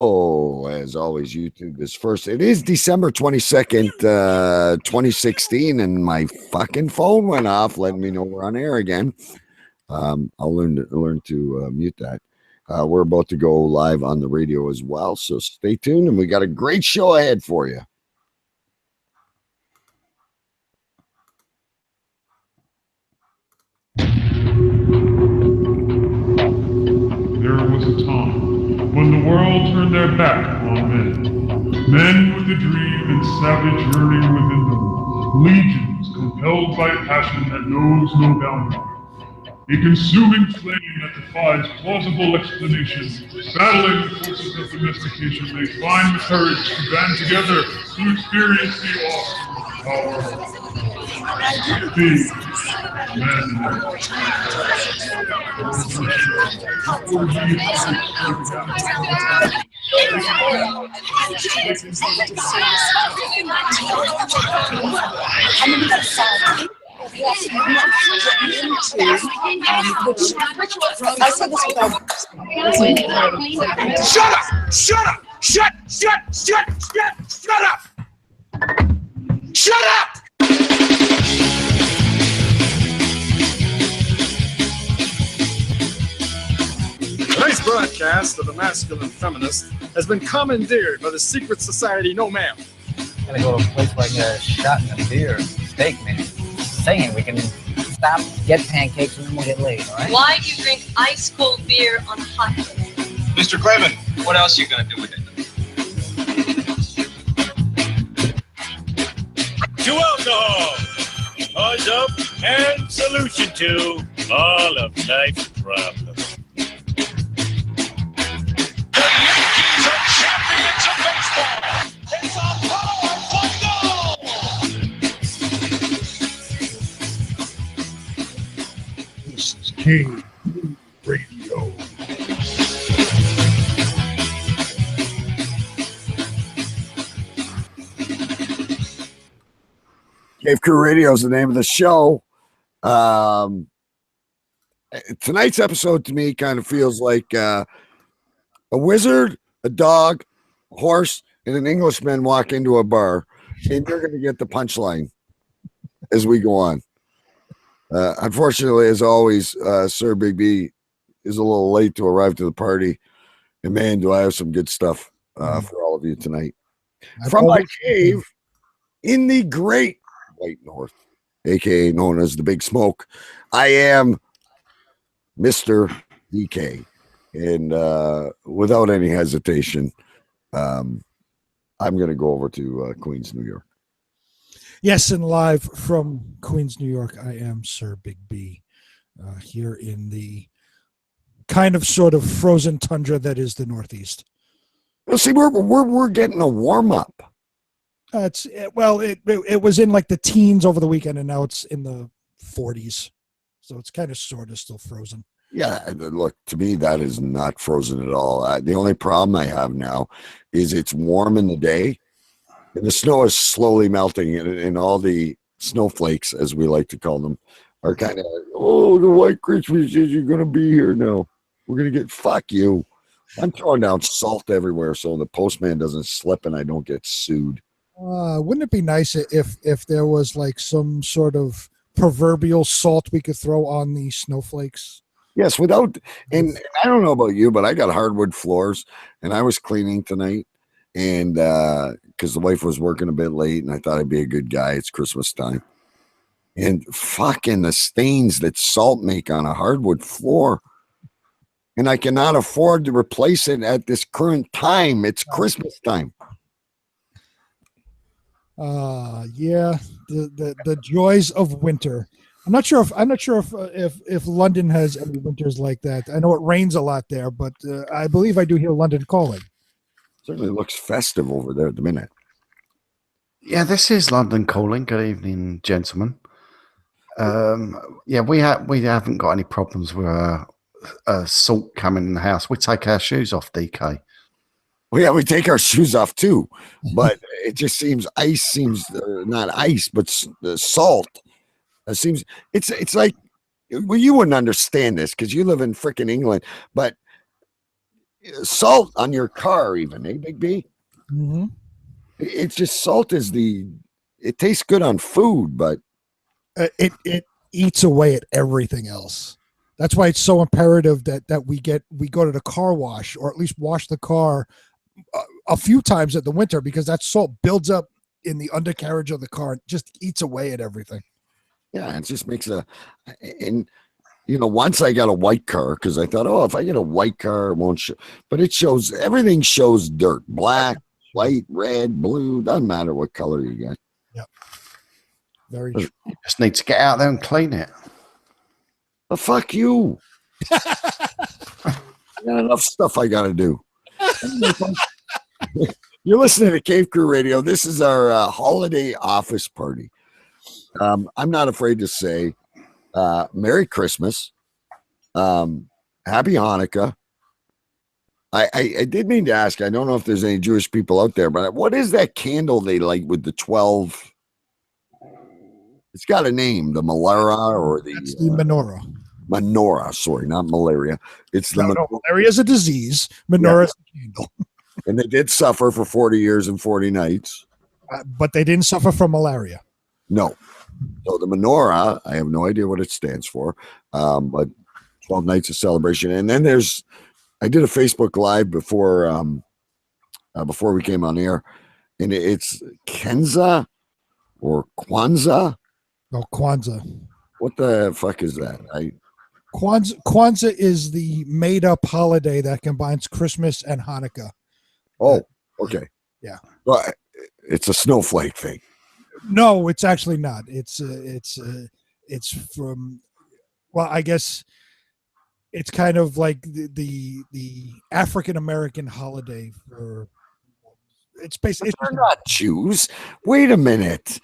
Oh, as always, YouTube is first. It is December 22nd, 2016, and my fucking phone went off, letting me know we're on air again. I'll learn to mute that. We're about to go live on the radio as well, so stay tuned, and we got a great show ahead for you. There was a time when the world turned their back on men. Men with a dream and savage yearning within them. Legions compelled by passion that knows no boundary. A consuming flame that defies plausible explanation. Battling the forces of domestication, they find the courage to band together to experience the awesome power of being Shut up! Shut up! Shut up! Shut up! Today's broadcast of the Masculine Feminist has been commandeered by the secret society No Ma'am. Gonna go to a place like a shot and a beer, steak, man. Saying we can stop, get pancakes, and then we'll get laid, all right? Why do you drink ice cold beer on a hot day? Mr. Clevin, what else are you gonna do with it? To alcohol, cause of and solution to all of life's problems. The Yankees are champions of baseball! It's a power bundle! This is King Radio. Cave Crew Radio is the name of the show. Tonight's episode to me kind of feels like a wizard, a dog, a horse, and an Englishman walk into a bar, and you're going to get the punchline as we go on. Unfortunately, as always, Sir Big B is a little late to arrive to the party, and man, do I have some good stuff for all of you tonight. From my cave in the great White North, aka known as the Big Smoke, I am Mr. DK, and without any hesitation, I'm going to go over to Queens, New York. Yes, and live from Queens, New York, I am Sir Big B, here in the kind of sort of frozen tundra that is the Northeast. Well, see, we're getting a warm up. It was in like the teens over the weekend, and now it's in the 40s, so it's kind of sort of still frozen. Yeah, look, to me that is not frozen at all. The only problem I have now is it's warm in the day, and the snow is slowly melting, and all the snowflakes, as we like to call them, are kind of, oh, the white Christmas is you're going to be here now. We're going to get, fuck you. I'm throwing down salt everywhere so the postman doesn't slip and I don't get sued. Wouldn't it be nice if there was like some sort of proverbial salt we could throw on the snowflakes? Yes, and I don't know about you, but I got hardwood floors, and I was cleaning tonight, and because the wife was working a bit late, and I thought I'd be a good guy. It's Christmas time, and fucking the stains that salt make on a hardwood floor, and I cannot afford to replace it at this current time. It's Christmas time. Yeah, the joys of winter. I'm not sure if London has any winters like that. I know it rains a lot there, but I believe I do hear London calling. Certainly looks festive over there at the minute. Yeah, this is London calling. Good evening, gentlemen. Yeah, we haven't got any problems with salt coming in the house. We take our shoes off, DK. Well, yeah, we take our shoes off too, but it just seems not ice, but salt. It seems it's like, well, you wouldn't understand this because you live in freaking England, but Salt on your car, even, eh, Big B? Mm-hmm. It's just salt is it tastes good on food, but It eats away at everything else. That's why it's so imperative that we go to the car wash, or at least wash the car a few times in the winter, because that salt builds up in the undercarriage of the car and just eats away at everything. yeah, it just makes and once I got a white car because I thought, oh, if I get a white car, it won't show, but it shows everything shows dirt, black, white, red, blue, doesn't matter what color you get. Yep. Very true. You just need to get out there and clean it. Well, fuck you. I got enough stuff I got to do. You're listening to Cave Crew Radio. This is our holiday office party. I'm not afraid to say Merry Christmas. Happy Hanukkah. I did mean to ask, I don't know if there's any Jewish people out there, but what is that candle they light with the 12? It's got a name, the menorah or the menorah. Menorah, sorry, not malaria. It's the malaria is a disease. Menorah is a candle. And they did suffer for 40 years and 40 nights. But they didn't suffer from malaria. No. So the menorah, I have no idea what it stands for, but 12 nights of celebration. And then I did a Facebook Live before we came on air, and it's Kenza or Kwanzaa. No, Kwanzaa. What the fuck is that? Kwanzaa is the made-up holiday that combines Christmas and Hanukkah. Oh, okay. Yeah. Well, it's a snowflake thing. No, it's actually not. It's from, well, I guess it's kind of like the African American holiday for. It's basically they're not Jews. Wait a minute.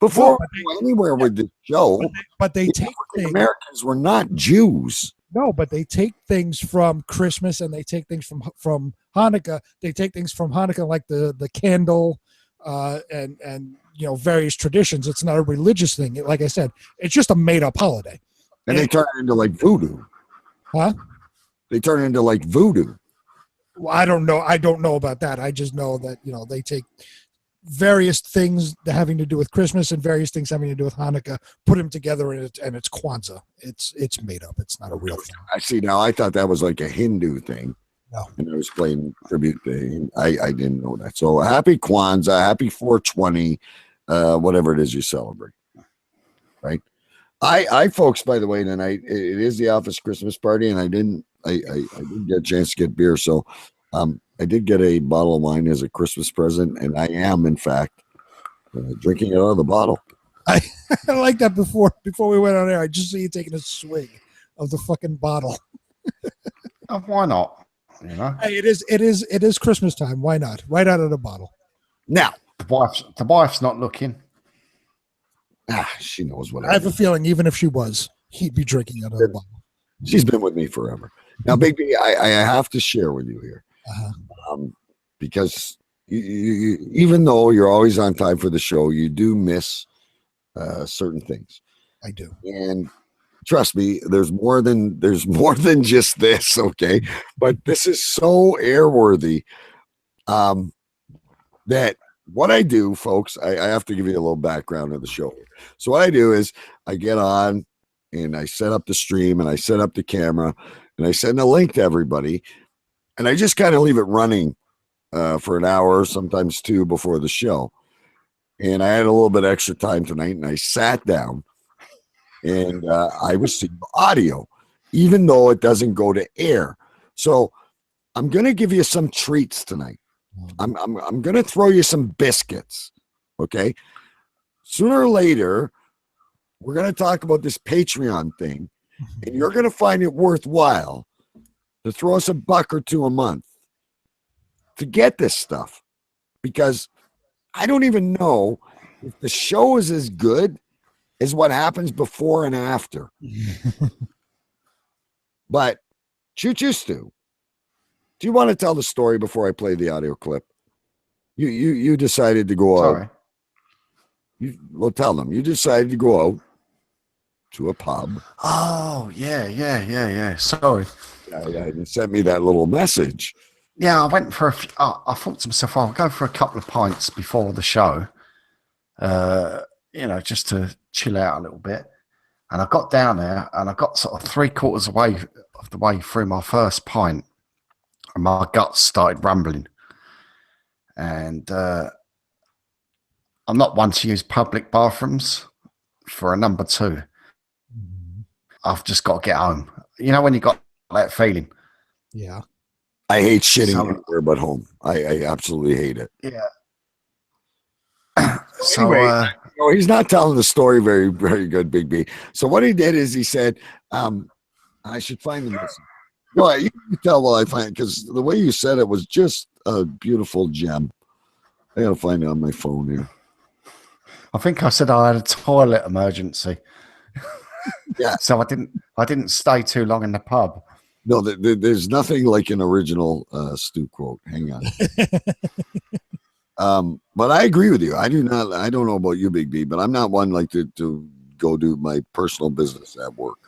Before we go anywhere with the show, but they take Americans were not Jews. No, but they take things from Christmas and they take things from Hanukkah. They take things from Hanukkah like the candle and various traditions. It's not a religious thing. Like I said, it's just a made up holiday. And they turn it into like voodoo. Huh? They turn it into like voodoo. Well, I don't know. I don't know about that. I just know that they take various things having to do with Christmas and various things having to do with Hanukkah, put them together, and it's Kwanzaa. It's made up. It's not a real thing. I see now. I thought that was like a Hindu thing. No. And I was playing tribute thing. I didn't know that. So happy Kwanzaa, happy 420, whatever it is you celebrate. Right. I folks, by the way, tonight it is the office Christmas party, and I didn't get a chance to get beer, so I did get a bottle of wine as a Christmas present, and I am, in fact, drinking it out of the bottle. I like that. Before we went on air, I just see you taking a swig of the fucking bottle. Why not? Hey, it is Christmas time. Why not? Right out of the bottle. Now the wife's not looking. She knows what I have a feeling. Even if she was, he'd be drinking out of the bottle. She's been with me forever. Now, Big B, I have to share with you here. Because you, even though you're always on time for the show, you do miss certain things. I do, and trust me, there's more than just this. Okay, but this is so airworthy that what I do, folks, I have to give you a little background of the show. So what I do is I get on and I set up the stream and I set up the camera and I send a link to everybody. And I just kind of leave it running for an hour, sometimes two, before the show. And I had a little bit extra time tonight, and I sat down, and I received audio, even though it doesn't go to air. So I'm going to give you some treats tonight. I'm going to throw you some biscuits, okay? Sooner or later, we're going to talk about this Patreon thing, and you're going to find it worthwhile to throw us $1 or $2 a month to get this stuff, because I don't even know if the show is as good as what happens before and after. But Choo Choo Stu, do you want to tell the story before I play the audio clip? You decided to go out. Well, tell them you decided to go out to a pub. Oh, yeah. Sorry. Yeah, you sent me that little message. Yeah, I went for I thought to myself, I'll go for a couple of pints before the show, just to chill out a little bit. And I got down there and I got sort of 3/4 of the way through my first pint and my guts started rumbling. And I'm not one to use public bathrooms for a number two. I've just got to get home. You know when you got that feeling? Yeah. I hate shitting anywhere but home. I absolutely hate it. Yeah. Anyway, he's not telling the story very, very good, Big B. So what he did is he said, I should find the message. Well, you can tell while I find it, because the way you said it was just a beautiful gem. I gotta find it on my phone here. I think I said I had a toilet emergency. Yeah. So I didn't stay too long in the pub. No, there's nothing like an original Stu quote. Hang on. But I agree with you. I don't know about you, Big B, but I'm not one like to go do my personal business at work.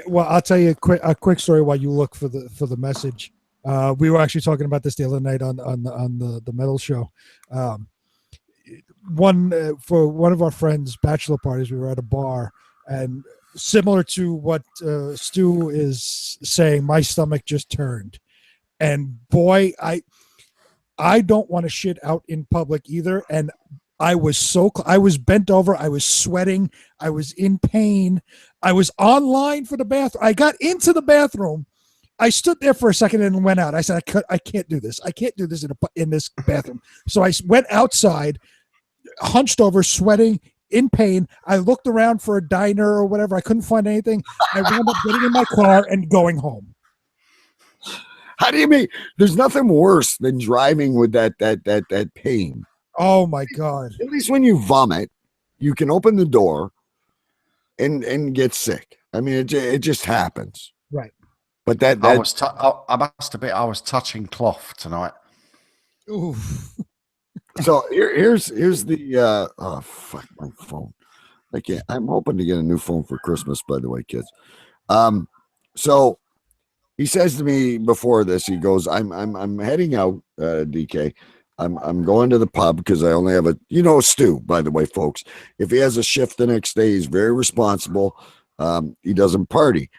Well, I'll tell you a quick story while you look for the message. We were actually talking about this the other night on the metal show. For one of our friends' bachelor parties, we were at a bar, and similar to what Stu is saying, my stomach just turned, and boy, I don't want to shit out in public either, and I was bent over, I was sweating, I was in pain, I was online for the bathroom. I got into the bathroom. I stood there for a second and went out. I said, I can't do this. I can't do this in this bathroom. So I went outside, hunched over, sweating, in pain. I looked around for a diner or whatever. I couldn't find anything. I wound up getting in my car and going home. How do you mean? There's nothing worse than driving with that pain. Oh my God. At least when you vomit, you can open the door and get sick. I mean, it just happens. Right. But I must admit, I was touching cloth tonight. Ooh. So here's the oh fuck my phone. I'm hoping to get a new phone for Christmas, by the way, kids. So he says to me before this, he goes, I'm heading out, DK. I'm going to the pub because I only have Stu, by the way, folks. If he has a shift the next day, he's very responsible. He doesn't party.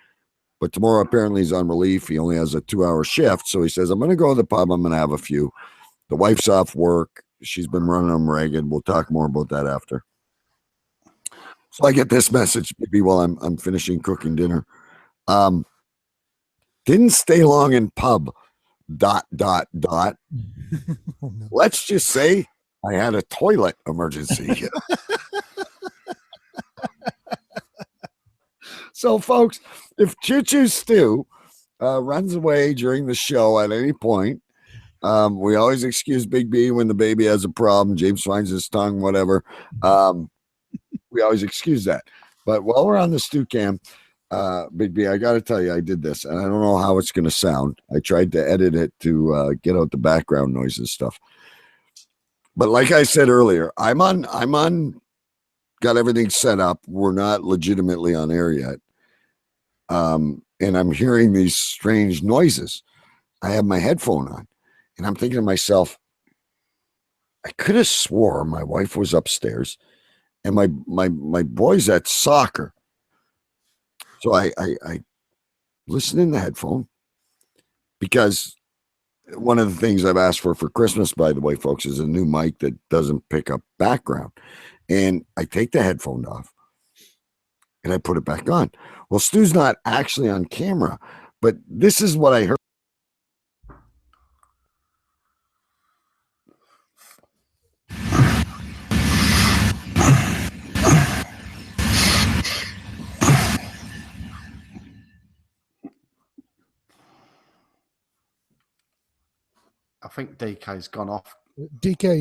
But tomorrow apparently he's on relief. He only has a 2-hour shift. So he says, I'm gonna go to the pub, I'm gonna have a few. The wife's off work. She's been running them ragged. We'll talk more about that after. So I get this message maybe while I'm finishing cooking dinner. Didn't stay long in pub. ... Oh, no. Let's just say I had a toilet emergency. So, folks, if Choo Choo Stu runs away during the show at any point, we always excuse Big B when the baby has a problem. James finds his tongue, whatever. We always excuse that. But while we're on the Stu cam, Big B, I got to tell you, I did this, and I don't know how it's going to sound. I tried to edit it to get out the background noise and stuff. But like I said earlier, I'm on, got everything set up. We're not legitimately on air yet. And I'm hearing these strange noises. I have my headphone on. And I'm thinking to myself, I could have swore my wife was upstairs and my boy's at soccer. So I listen in the headphone, because one of the things I've asked for Christmas, by the way, folks, is a new mic that doesn't pick up background. And I take the headphone off and I put it back on. Well, Stu's not actually on camera, but this is what I heard. I think DK's gone off. DK,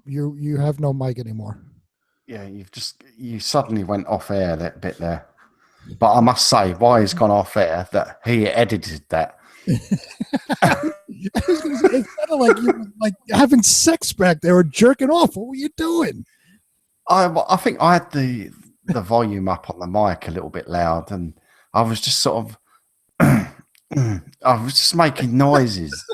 you have no mic anymore. Yeah, you suddenly went off air that bit there. But I must say, why he's gone off air, that he edited that. I was gonna say, it sounded like you were like having sex back there or jerking off. What were you doing? I think I had the volume up on the mic a little bit loud, and I was just sort of I was just making noises.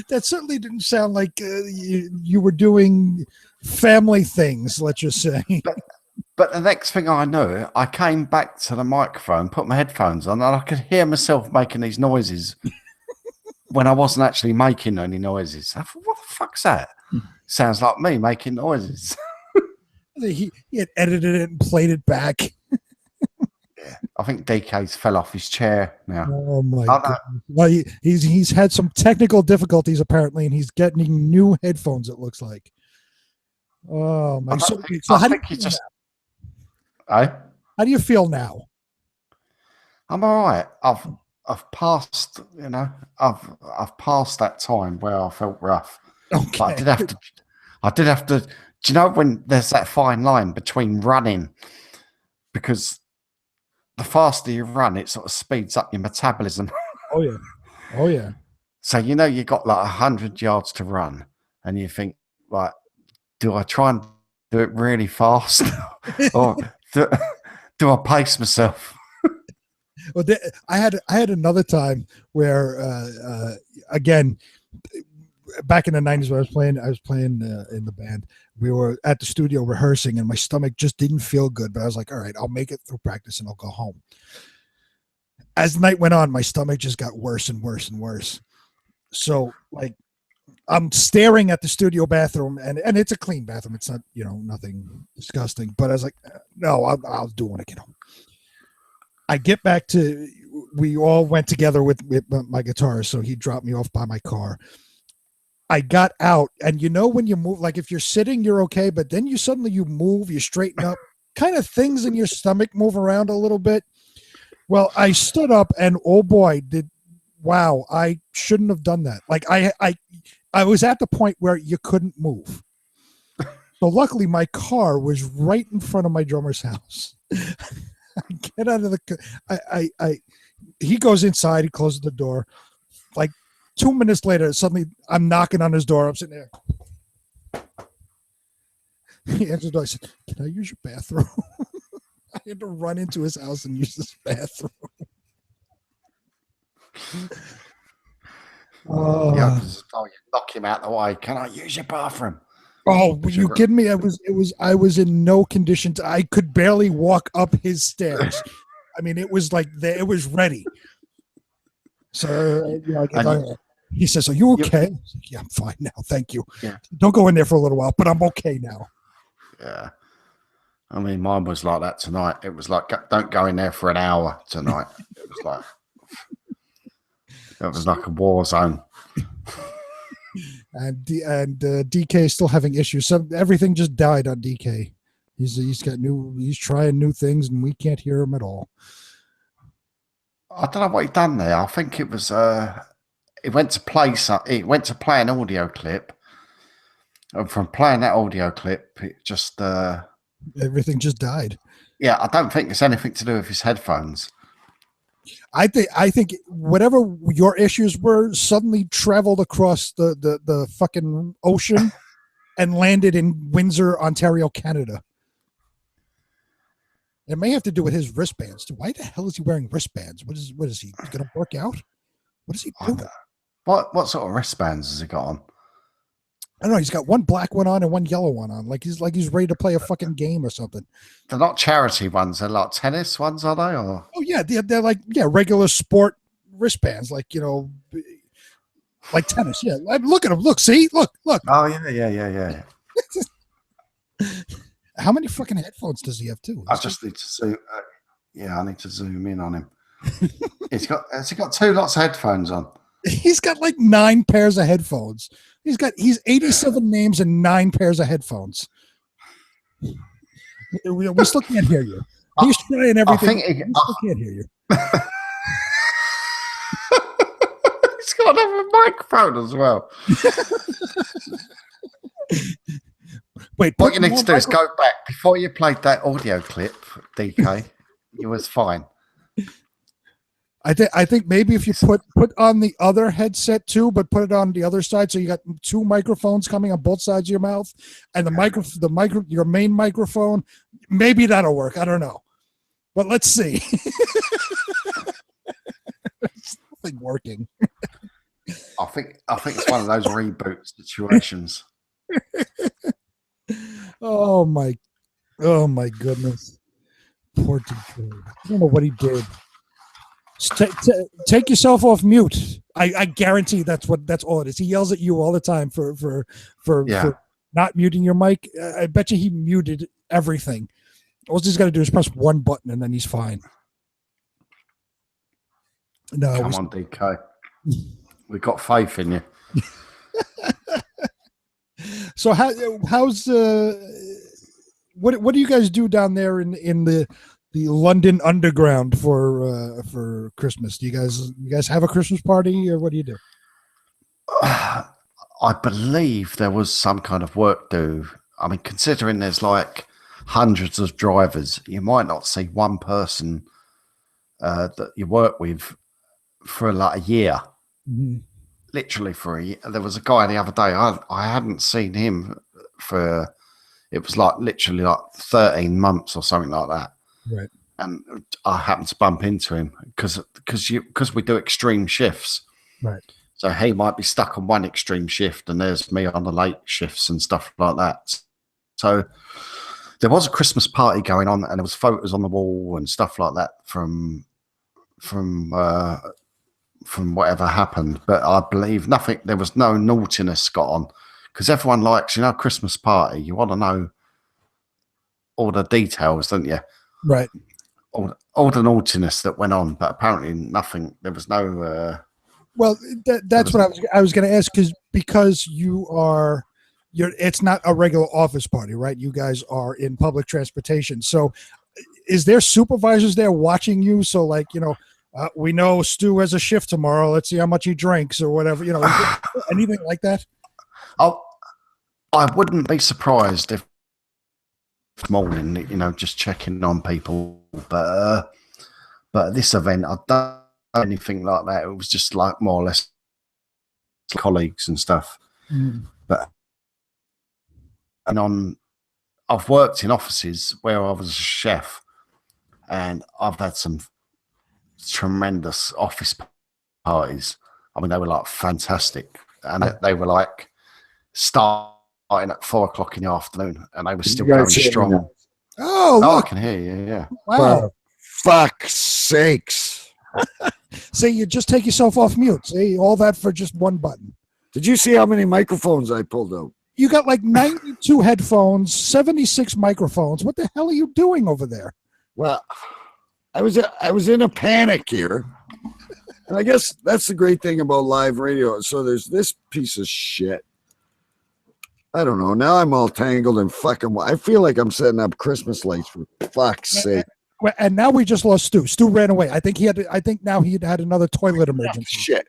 That certainly didn't sound like you were doing family things, let's just say. But the next thing I knew, I came back to the microphone, put my headphones on, and I could hear myself making these noises when I wasn't actually making any noises. I thought, what the fuck's that? Sounds like me making noises. He had edited it and played it back. I think DK's fell off his chair now. Oh my god! Well, he's had some technical difficulties apparently, and he's getting new headphones. It looks like. Oh my! So how do you feel now? How do you feel now? I'm all right. I've passed. You know, I've passed that time where I felt rough. Okay. But I did have to. Do you know when there's that fine line between running, because the faster you run, it sort of speeds up your metabolism. Oh yeah. Oh yeah. So you know you got like 100 yards to run, and you think, like, do I try and do it really fast, or do I pace myself? Well, I had another time where again, back in the 90s when I was playing in the band. We were at the studio rehearsing, and my stomach just didn't feel good. But I was like, all right, I'll make it through practice and I'll go home. As the night went on, my stomach just got worse and worse and worse. So, like, I'm staring at the studio bathroom, and it's a clean bathroom. It's not, nothing disgusting. But I was like, no, I'll do it when I get home. I get back to, we all went together with my guitarist, so he dropped me off by my car. I got out, and when you move, like if you're sitting, you're okay, but then you move, you straighten up, kind of things in your stomach move around a little bit. Well, I stood up, and oh boy, wow, I shouldn't have done that. Like I was at the point where you couldn't move. So luckily, my car was right in front of my drummer's house. I get out of the, he goes inside, he closes the door. Like 2 minutes later, suddenly I'm knocking on his door. I'm sitting there. He answers the door. I said, "Can I use your bathroom?" I had to run into his house and use this bathroom. You knock him out the way. Can I use your bathroom? Oh, were you kidding me? I was in no condition I could barely walk up his stairs. I mean, it was like it was ready. So he says, "Are you okay?" I was like, "Yeah, I'm fine now. Thank you. Yeah. Don't go in there for a little while, but I'm okay now." Yeah. I mean, mine was like that tonight. It was like, don't go in there for an hour tonight. It was like a war zone. And DK is still having issues. So everything just died on DK. He's trying new things, and we can't hear him at all. I don't know what he done there. I think it was he went to play an audio clip, and from playing that audio clip, it just everything just died. Yeah, I don't think it's anything to do with his headphones. I think whatever your issues were suddenly traveled across the fucking ocean and landed in Windsor, Ontario, Canada. It may have to do with his wristbands. Why the hell is he wearing wristbands? What is he going to work out? What is he doing? What sort of wristbands has he got on? I don't know. He's got one black one on and one yellow one on. Like he's ready to play a fucking game or something. They're not charity ones. They're like tennis ones, are they? Or oh yeah, they're like regular sport wristbands, like like tennis. Yeah, look at him. Look, see, look. Oh yeah. How many fucking headphones does he have too? I just need to zoom. I need to zoom in on him. Has he got two lots of headphones on? He's got like 9 pairs of headphones. He's 87 names and 9 pairs of headphones. We still can't hear you. He's trying everything. We still can't hear you. He's got another microphone as well. Wait, what you need to do is go back before you played that audio clip, DK. You was fine. I think maybe if you put on the other headset too, but put it on the other side, so you got 2 microphones coming on both sides of your mouth, and your main microphone, maybe that'll work. I don't know, but let's see. nothing working. I think it's one of those reboot situations. Oh my goodness. Poor Detroit. I don't know what he did. Take yourself off mute. I guarantee that's all it is. He yells at you all the time for not muting your mic. I bet you he muted everything. All he's got to do is press one button and then he's fine. No, come on, DK. We got faith in you. So how's what do you guys do down there in the London Underground for Christmas? Do you guys have a Christmas party, or what do you do? I believe there was some kind of work due. I mean, considering there's like hundreds of drivers, you might not see one person that you work with for like a year. Mm-hmm. Literally for a year. There was a guy the other day. I hadn't seen him for. It was like literally like 13 months or something like that. Right. And I happened to bump into him because we do extreme shifts. Right. So he might be stuck on one extreme shift, and there's me on the late shifts and stuff like that. So there was a Christmas party going on, and there was photos on the wall and stuff like that from whatever happened. But I believe nothing. There was no naughtiness got on, because everyone likes, Christmas party. You want to know all the details, don't you? Right. All the naughtiness that went on, but apparently nothing. There was no. Well, that's what I was going to ask, because you're. It's not a regular office party, right? You guys are in public transportation. So, is there supervisors there watching you? So, like, we know Stu has a shift tomorrow. Let's see how much he drinks or whatever. Anything like that? I wouldn't be surprised if morning, just checking on people. But at this event, I don't know anything like that. It was just like more or less colleagues and stuff. Mm. But I've worked in offices where I was a chef, and I've had some tremendous office parties. I mean, they were like fantastic, and they were like starting at 4:00 in the afternoon, and they were still going strong. Oh, I can hear you. Yeah. Wow. For fuck's sakes. See, you just take yourself off mute. See, all that for just one button. Did you see how many microphones I pulled out? You got like 92 headphones, 76 microphones. What the hell are you doing over there? Well, I was in a panic here. And I guess that's the great thing about live radio. So there's this piece of shit. I don't know. Now I'm all tangled and fucking. I feel like I'm setting up Christmas lights, for fuck's sake. And now we just lost Stu. Stu ran away. I think now he had another toilet emergency. Shit.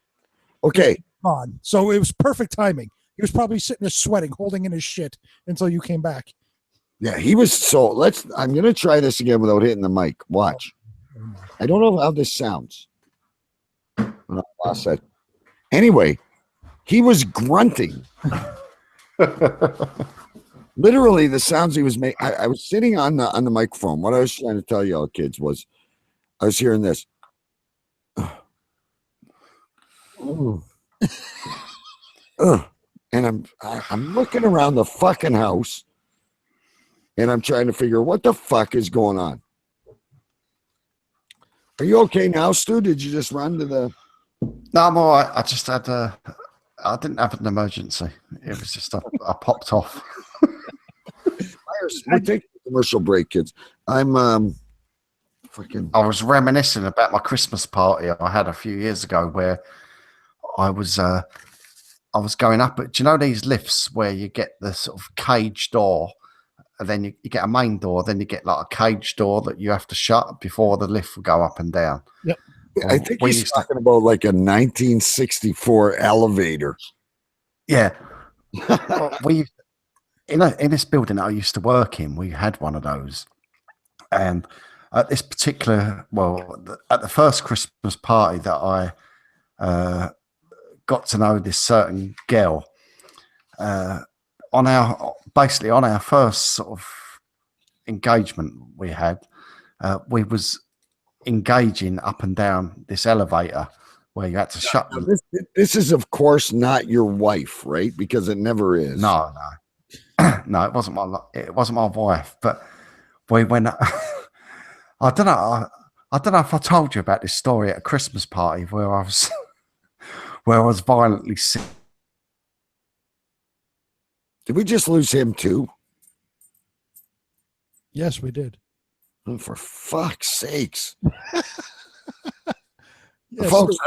Okay. On. So it was perfect timing. He was probably sitting there sweating, holding in his shit until you came back. Yeah, he was. So I'm gonna try this again without hitting the mic. Watch. I don't know how this sounds. Anyway, he was grunting. Literally, the sounds he was making. I was sitting on the microphone. What I was trying to tell y'all kids was, I was hearing this. And I'm looking around the fucking house, and I'm trying to figure what the fuck is going on. Are you okay now, Stu? Did you just run to the? No, I'm all right. I just had I didn't have an emergency. It was just I popped off. We'll take a commercial break, kids. I'm fucking. I was reminiscing about my Christmas party I had a few years ago, where I was going up. Do you know these lifts where you get the sort of cage door, and then you get a main door, then you get like a cage door that you have to shut before the lift will go up and down? Yep. I think he's talking about like a 1964 elevator. Yeah. We in this building that I used to work in, we had one of those. And at this particular, at the first Christmas party that I got to know this certain girl, on our first sort of engagement we had, we was engaging up and down this elevator where you had to shut Now, them. this is, of course, not your wife, right? Because it never is. No, no, it wasn't my wife. But we went. I don't know. I don't know if I told you about this story at a Christmas party where I was violently sick. Did we just lose him too? Yes, we did. Oh, for fuck's sakes. Yes, Folks,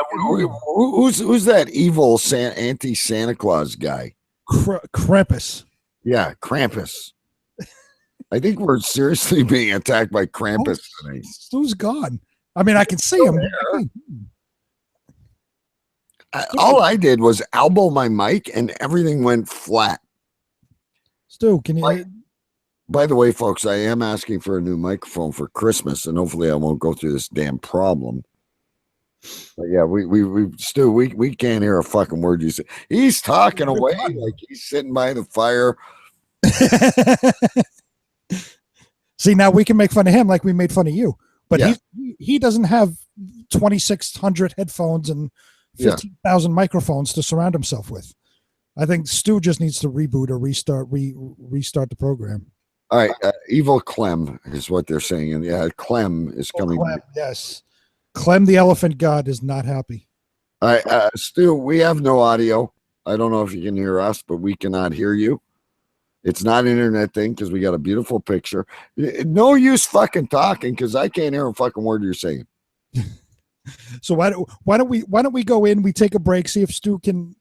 who's that evil anti-Santa Claus guy? Krampus. Yeah, Krampus. I think we're seriously being attacked by Krampus today. Stu's gone. I mean, I can see him. All I did was elbow my mic and everything went flat. Stu, can you... By the way, folks, I am asking for a new microphone for Christmas, and hopefully I won't go through this damn problem. But yeah, Stu, we can't hear a fucking word you say. He's talking away like he's sitting by the fire. See, now we can make fun of him like we made fun of you. But he doesn't have 2,600 headphones and 15,000 microphones to surround himself with. I think Stu just needs to reboot or restart the program. All right, Evil Clem is what they're saying, and yeah, Clem is coming. Clem, yes, Clem the elephant god is not happy. All right, Stu, we have no audio. I don't know if you can hear us, but we cannot hear you. It's not an internet thing because we got a beautiful picture. No use fucking talking because I can't hear a fucking word you're saying. So why don't we go in? We take a break, see if Stu can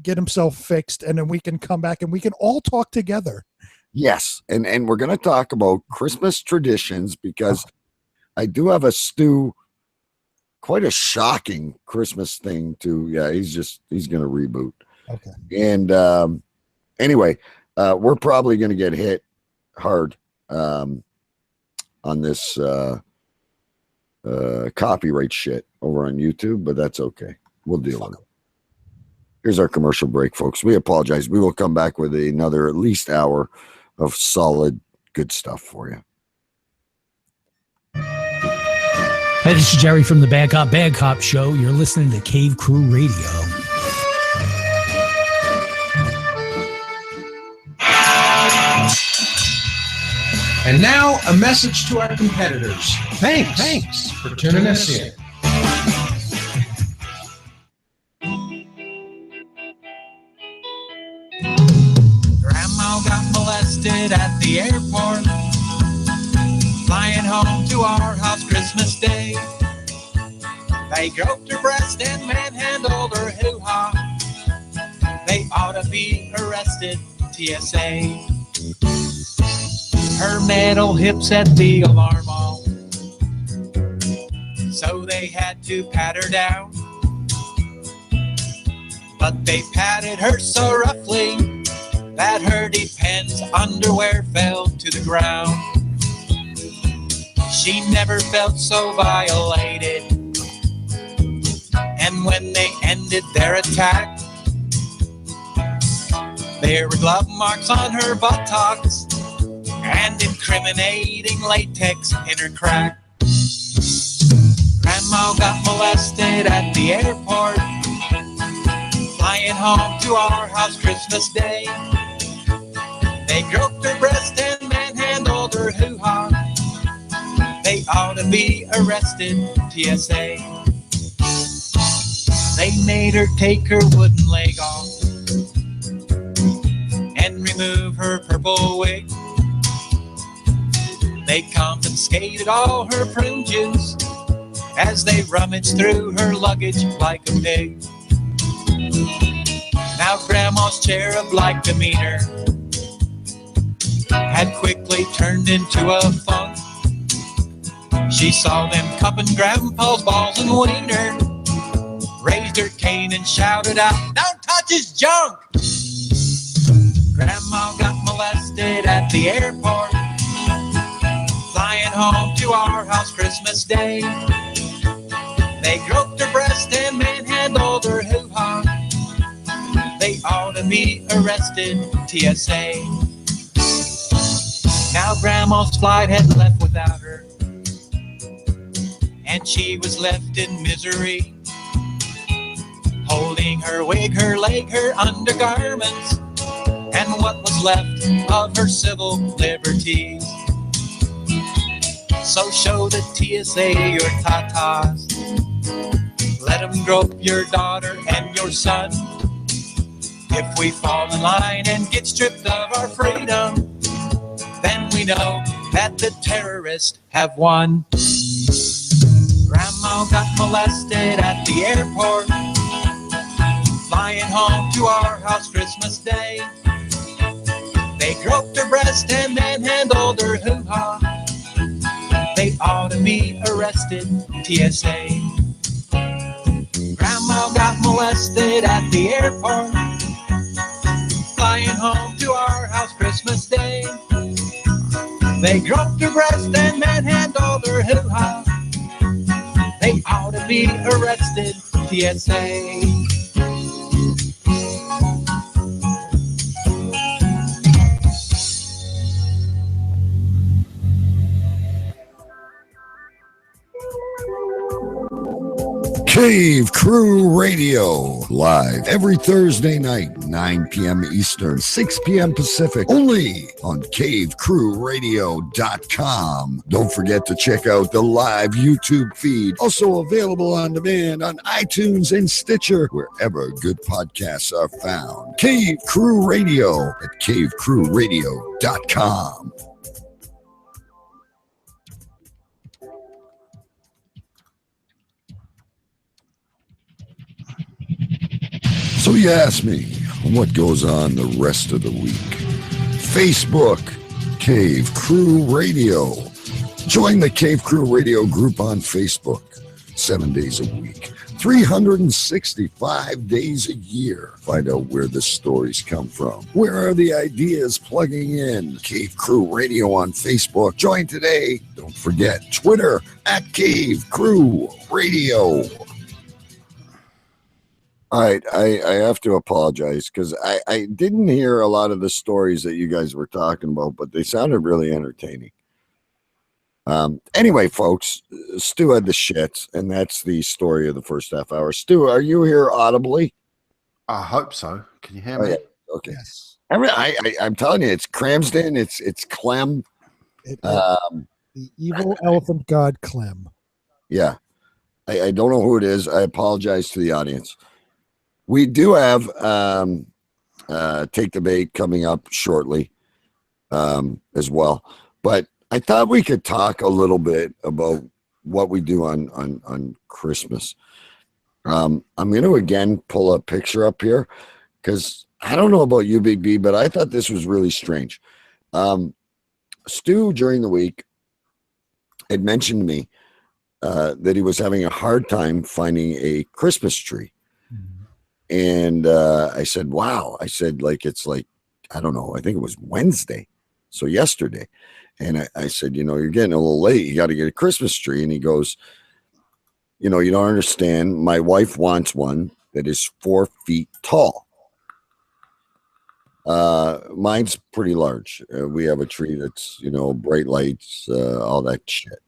get himself fixed, and then we can come back and we can all talk together. Yes, and we're going to talk about Christmas traditions because I do have a Stu, quite a shocking Christmas thing too. Yeah, he's going to reboot. Okay. And anyway, we're probably going to get hit hard on this copyright shit over on YouTube, but that's okay. We'll deal with it. Here's our commercial break, folks. We apologize. We will come back with another at least hour of solid, good stuff for you. Hey, this is Jerry from the Bad Cop Show. You're listening to Cave Crew Radio. And now, a message to our competitors. Thanks for tuning us in. Grandma got molested at the airport, flying home to our house Christmas Day. They groped her breast and manhandled her hoo-ha. They ought to be arrested, TSA. Her metal hips had the alarm on, so they had to pat her down. But they patted her so roughly that her Depends underwear fell to the ground. She never felt so violated. And when they ended their attack, there were glove marks on her buttocks and incriminating latex in her crack. Grandma got molested at the airport, flying home to our house Christmas Day. They groped her breast and manhandled her hoo-ha. They ought to be arrested, TSA. They made her take her wooden leg off and remove her purple wig. They confiscated all her prune juice as they rummaged through her luggage like a pig. Now Grandma's cherub-like demeanor had quickly turned into a funk. She saw them cupping Grandpa's balls and wiener, raised her cane and shouted out, "Don't touch his junk!" Grandma got molested at the airport, flying home to our house Christmas Day. They groped her breast and manhandled her hoo-ha. They ought to be arrested, TSA. Now Grandma's flight had left without her, and she was left in misery. holding her wig, her leg, her undergarments, and what was left of her civil liberties. So show the TSA your tatas. Let them grope your daughter and your son. If we fall in line and get stripped of our freedom, then we know that the terrorists have won. Grandma got molested at the airport, flying home to our house Christmas Day. They groped her breast and manhandled her hoo-ha. They ought to be arrested, TSA. Grandma got molested at the airport, flying home to our house Christmas Day. They groped her breast and manhandled her hoo-ha. They ought to be arrested, TSA. Cave Crew Radio, live every Thursday night, 9 p.m. Eastern, 6 p.m. Pacific, only on cavecrewradio.com. Don't forget to check out the live YouTube feed, also available on demand on iTunes and Stitcher, wherever good podcasts are found. Cave Crew Radio at cavecrewradio.com. So you ask me, what goes on the rest of the week? Facebook, Cave Crew Radio. Join the Cave Crew Radio group on Facebook, 7 days a week, 365 days a year. Find out where the stories come from. Where are the ideas plugging in? Cave Crew Radio on Facebook. Join today. Don't forget Twitter at Cave Crew Radio. All right, I have to apologize because I didn't hear a lot of the stories that you guys were talking about, but they sounded really entertaining. Anyway, folks, Stu had the shits, and that's the story of the first half hour. Stu, are you here audibly? I hope so. Can you hear me? Yeah. Okay. Yes. I'm telling you, it's Cramsden. It's Clem. The evil elephant god Clem. Yeah. I don't know who it is. I apologize to the audience. We do have Take the Bait coming up shortly as well. But I thought we could talk a little bit about what we do on Christmas. I'm going to, again, pull a picture up here because I don't know about you, Big B, but I thought this was really strange. Stu, during the week, had mentioned to me that he was having a hard time finding a Christmas tree. And I said, wow. I said, it's like, I don't know. I think it was Wednesday. So yesterday. And I said, you're getting a little late. You got to get a Christmas tree. And he goes, you don't understand. My wife wants one that is 4 feet tall. Mine's pretty large. We have a tree that's, bright lights, all that shit.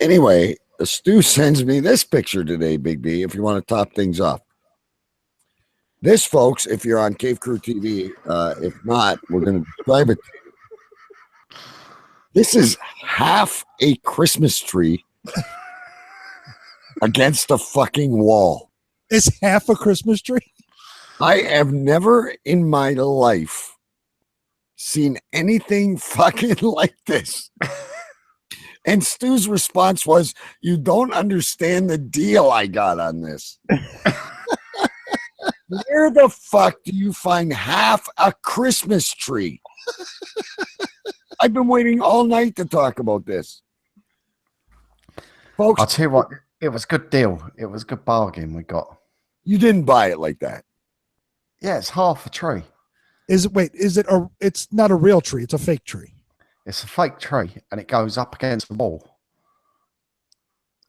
Anyway, Stu sends me this picture today, Big B, if you want to top things off. This, folks, if you're on Cave Crew TV, if not, we're going to describe it to you. This is half a Christmas tree against a fucking wall. It's half a Christmas tree? I have never in my life seen anything fucking like this. And Stu's response was, you don't understand the deal I got on this. Where the fuck do you find half a Christmas tree? I've been waiting all night to talk about this. Folks, I'll tell you what, it was a good deal. It was a good bargain we got. You didn't buy it like that. Yeah, it's half a tree. It's not a real tree, it's a fake tree. It's a fake tree and it goes up against the wall.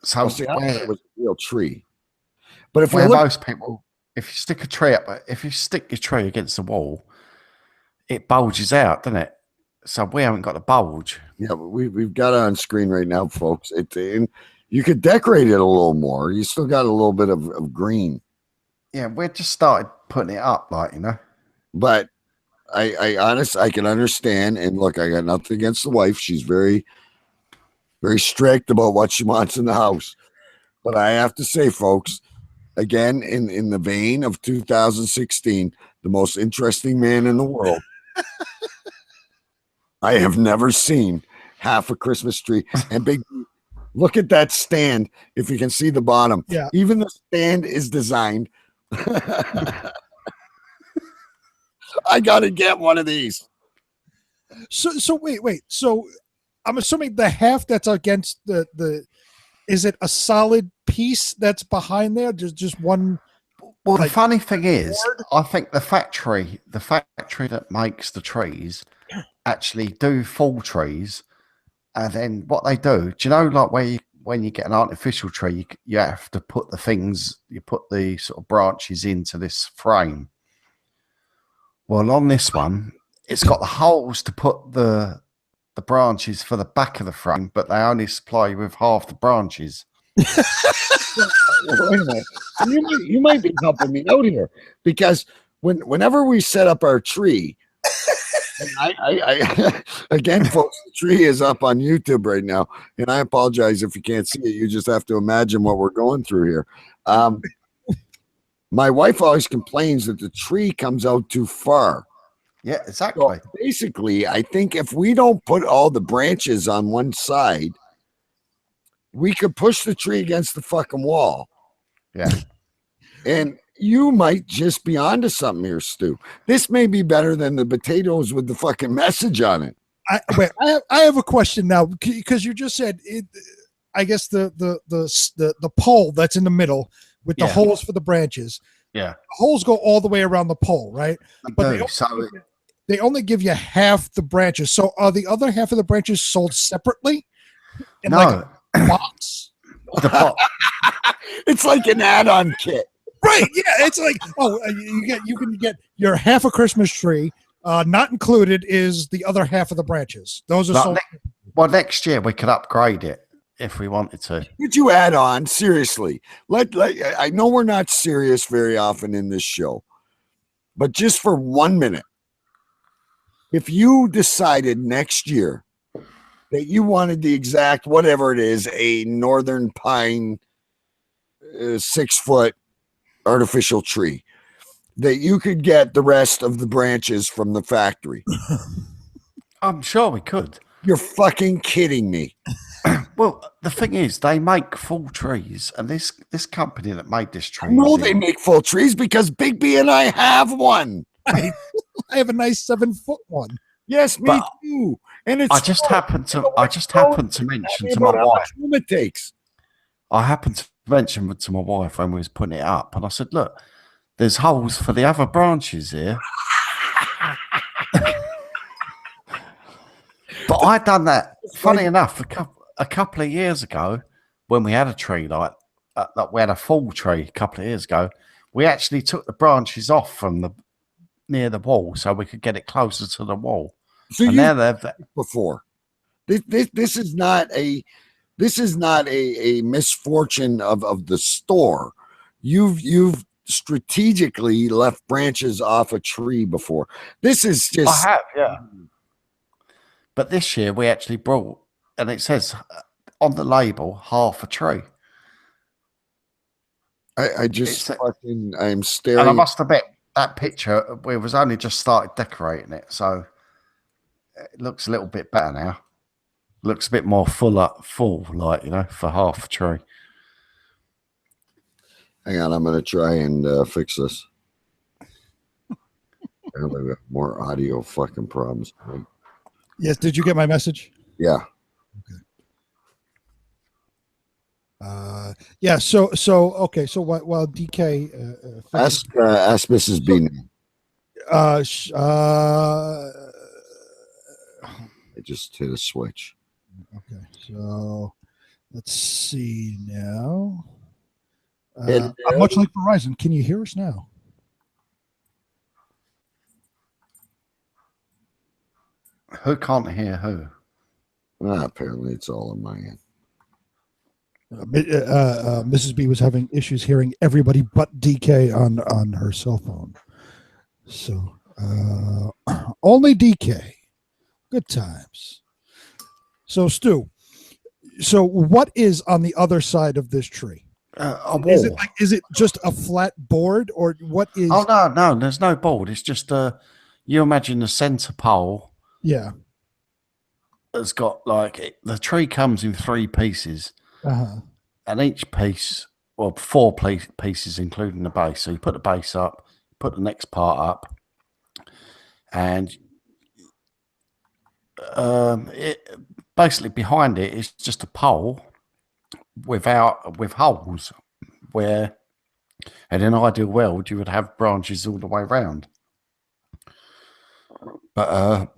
So I thought it was a real tree. But if most people, if you stick your tree against the wall, it bulges out, doesn't it? So we haven't got the bulge. Yeah, but we've got it on screen right now, folks. And you could decorate it a little more. You still got a little bit of green. Yeah, we just started putting it up, like, you know. But I can understand. And look, I got nothing against the wife. She's very, very strict about what she wants in the house. But I have to say, folks, again, in the vein of 2016, the most interesting man in the world. I have never seen half a Christmas tree. And big, look at that stand. If you can see the bottom, Yeah. even the stand is designed. I got to get one of these. So wait. So I'm assuming the half that's against the is it a solid piece that's behind there? Just one. Well, like, the funny thing is, I think the factory that makes the trees actually do full trees, and then what they do you know, like when you get an artificial tree, you have to put you put the sort of branches into this frame. Well, on this one, it's got the holes to put the branches for the back of the frame, but they only supply you with half the branches. Wait a minute. You might be helping me out here, because whenever we set up our tree, and I again, folks, the tree is up on YouTube right now, and I apologize if you can't see it. You just have to imagine what we're going through here. My wife always complains that the tree comes out too far. Yeah, exactly. So basically, I think if we don't put all the branches on one side, we could push the tree against the fucking wall. Yeah. And you might just be onto something here, Stu. This may be better than the potatoes with the fucking message on it. I have a question now, because you just said it. I guess the pole that's in the middle with the holes for the branches. Yeah, the holes go all the way around the pole, right? But they only give you half the branches. So are the other half of the branches sold separately? In like a box? It's like an add-on kit. Right. Yeah. It's like, you can get your half a Christmas tree. Not included is the other half of the branches. Those are sold. Next year we could upgrade it if we wanted to. Would you add on? Seriously. I know we're not serious very often in this show, but just for 1 minute, if you decided next year that you wanted the exact, whatever it is, a northern pine 6-foot artificial tree, that you could get the rest of the branches from the factory. I'm sure we could. You're fucking kidding me. Well, the thing is, they make full trees, and this company that made this tree. No, they make full trees because Big B and I have one. I have a nice 7-foot one. Yes, me too. And it's I just happened to mention to my wife. It takes. I happened to mention to my wife when we was putting it up, and I said, "Look, there's holes for the other branches here." But I done that. Funny enough, a couple of years ago, when we had a tree like we had a full tree a couple of years ago, we actually took the branches off from near the wall so we could get it closer to the wall. So and now they've before. This is not a misfortune of the store. You've strategically left branches off a tree before. This is just. I have, yeah. But this year we actually brought, and it says on the label, half a tree. I'm staring. And I must admit, that picture, we was only just started decorating it, so it looks a little bit better now. Looks a bit more full, like, you know, for half a tree. Hang on, I'm going to try and fix this. I've got more audio fucking problems. Yes, did you get my message? Yeah. Okay. Yeah. So okay. So while DK ask Mrs. B now. I just hit a switch. Okay. So let's see now. Much like Verizon, can you hear us now? Who can't hear who? Apparently it's all on my end. Mrs. B was having issues hearing everybody but DK on her cell phone. So only DK. Good times. So Stu, so what is on the other side of this tree? A wall. Is it just a flat board, or what is? Oh no, there's no board. It's just you imagine the center pole. Yeah. Has got the tree comes in 3 pieces, and each piece, well, 4 pieces including the base. So you put the base up, put the next part up, and it basically behind it is just a pole with holes where, in an ideal world, you would have branches all the way around. But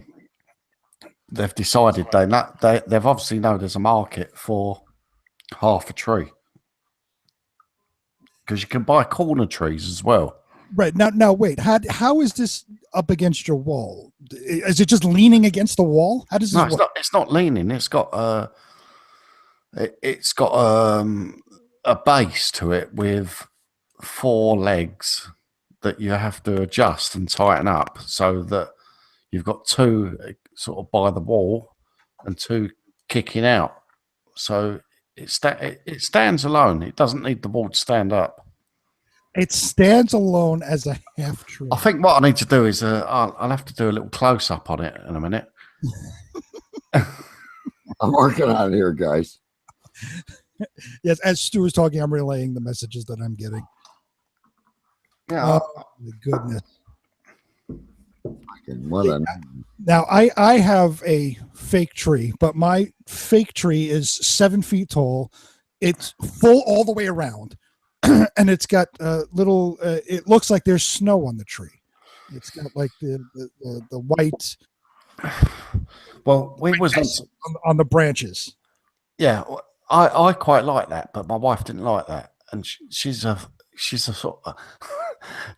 they've decided they've obviously know there's a market for half a tree, because you can buy corner trees as well. Right. Now wait, how is this up against your wall? Is it just leaning against the wall? How does this work? It's not leaning. It's got a base to it with 4 legs that you have to adjust and tighten up, so that you've got 2 sort of by the wall and 2 kicking out. So it stands alone. It doesn't need the wall to stand up. It stands alone as a half tree. I think what I need to do is I'll have to do a little close up on it in a minute. I'm working on it here, guys. Yes, as Stu is talking, I'm relaying the messages that I'm getting. Yeah. Oh my goodness. Now I have a fake tree, but my fake tree is 7 feet tall. It's full all the way around. And it's got little. It looks like there's snow on the tree. It's got like the white. Well, we was on the branches. Yeah, I quite like that, but my wife didn't like that, and she's a sort of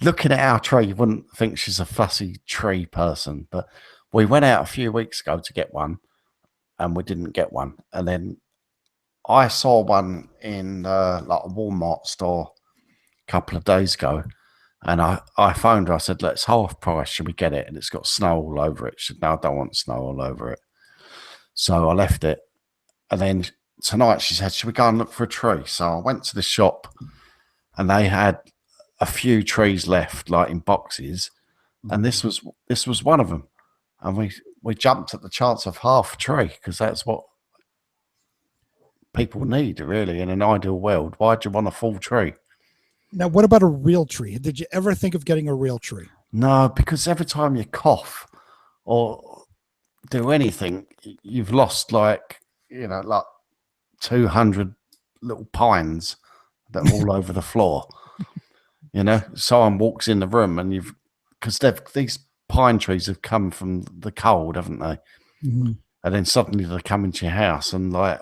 looking at our tree. You wouldn't think she's a fussy tree person, but we went out a few weeks ago to get one, and we didn't get one, and then I saw one in like a Walmart store a couple of days ago, and I phoned her. I said, "Let's half price. Should we get it?" And it's got snow all over it. She said, "No, I don't want snow all over it." So I left it, and then tonight she said, "Should we go and look for a tree?" So I went to the shop, and they had a few trees left, like in boxes, and this was one of them, and we jumped at the chance of half a tree, because that's what people need, really, in an ideal world. Why do you want a full tree? Now, what about a real tree? Did you ever think of getting a real tree? No, because every time you cough or do anything, you've lost like 200 little pines that are all over the floor. Someone walks in the room, and because these pine trees have come from the cold, haven't they? Mm-hmm. And then suddenly they come into your house, and now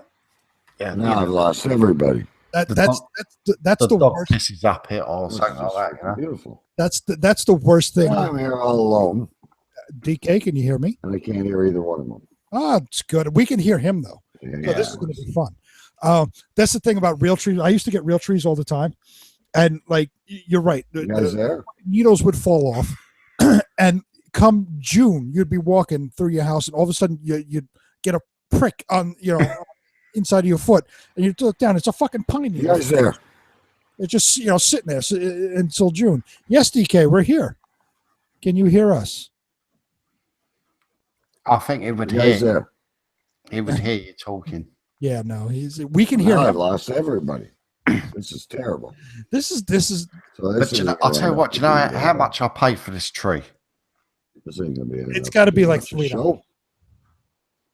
I've lost everybody. That's the dog worst. pisses up it or something like that. Beautiful. That's the worst thing. I'm here all alone. DK, can you hear me? And I can't hear either one of them. Oh, it's good. We can hear him though. Yeah. So this is going to be fun. That's the thing about real trees. I used to get real trees all the time, and like you're right, the needles would fall off, and come June, you'd be walking through your house, and all of a sudden you'd get a prick on inside of your foot, and you look down. It's a fucking pine needle. You guys there? It's just sitting there until June. Yes, DK, we're here. Can you hear us? I think it would hear. He would hear you talking. Yeah, no, we can hear. I've lost everybody. This is terrible. This is. I'll tell you what. Do you know how much I paid for this tree? This ain't gonna be. It's got to be like $3.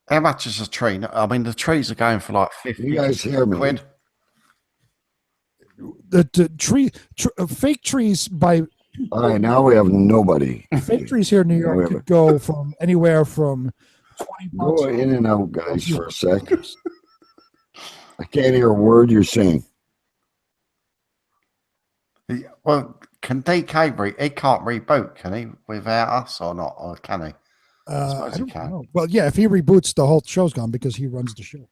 How much is a tree? I mean, the trees are going for like 50. You guys hear me? Quid. The tree, fake trees by. All right, now we have nobody. Fake trees here in New York could go from anywhere from $20. Go in and out, guys, for a sec. I can't hear a word you're saying. Well, can DK he can't reboot, can he, without us or not? Or can he? I don't know. Well, yeah, if he reboots, the whole show's gone because he runs the show.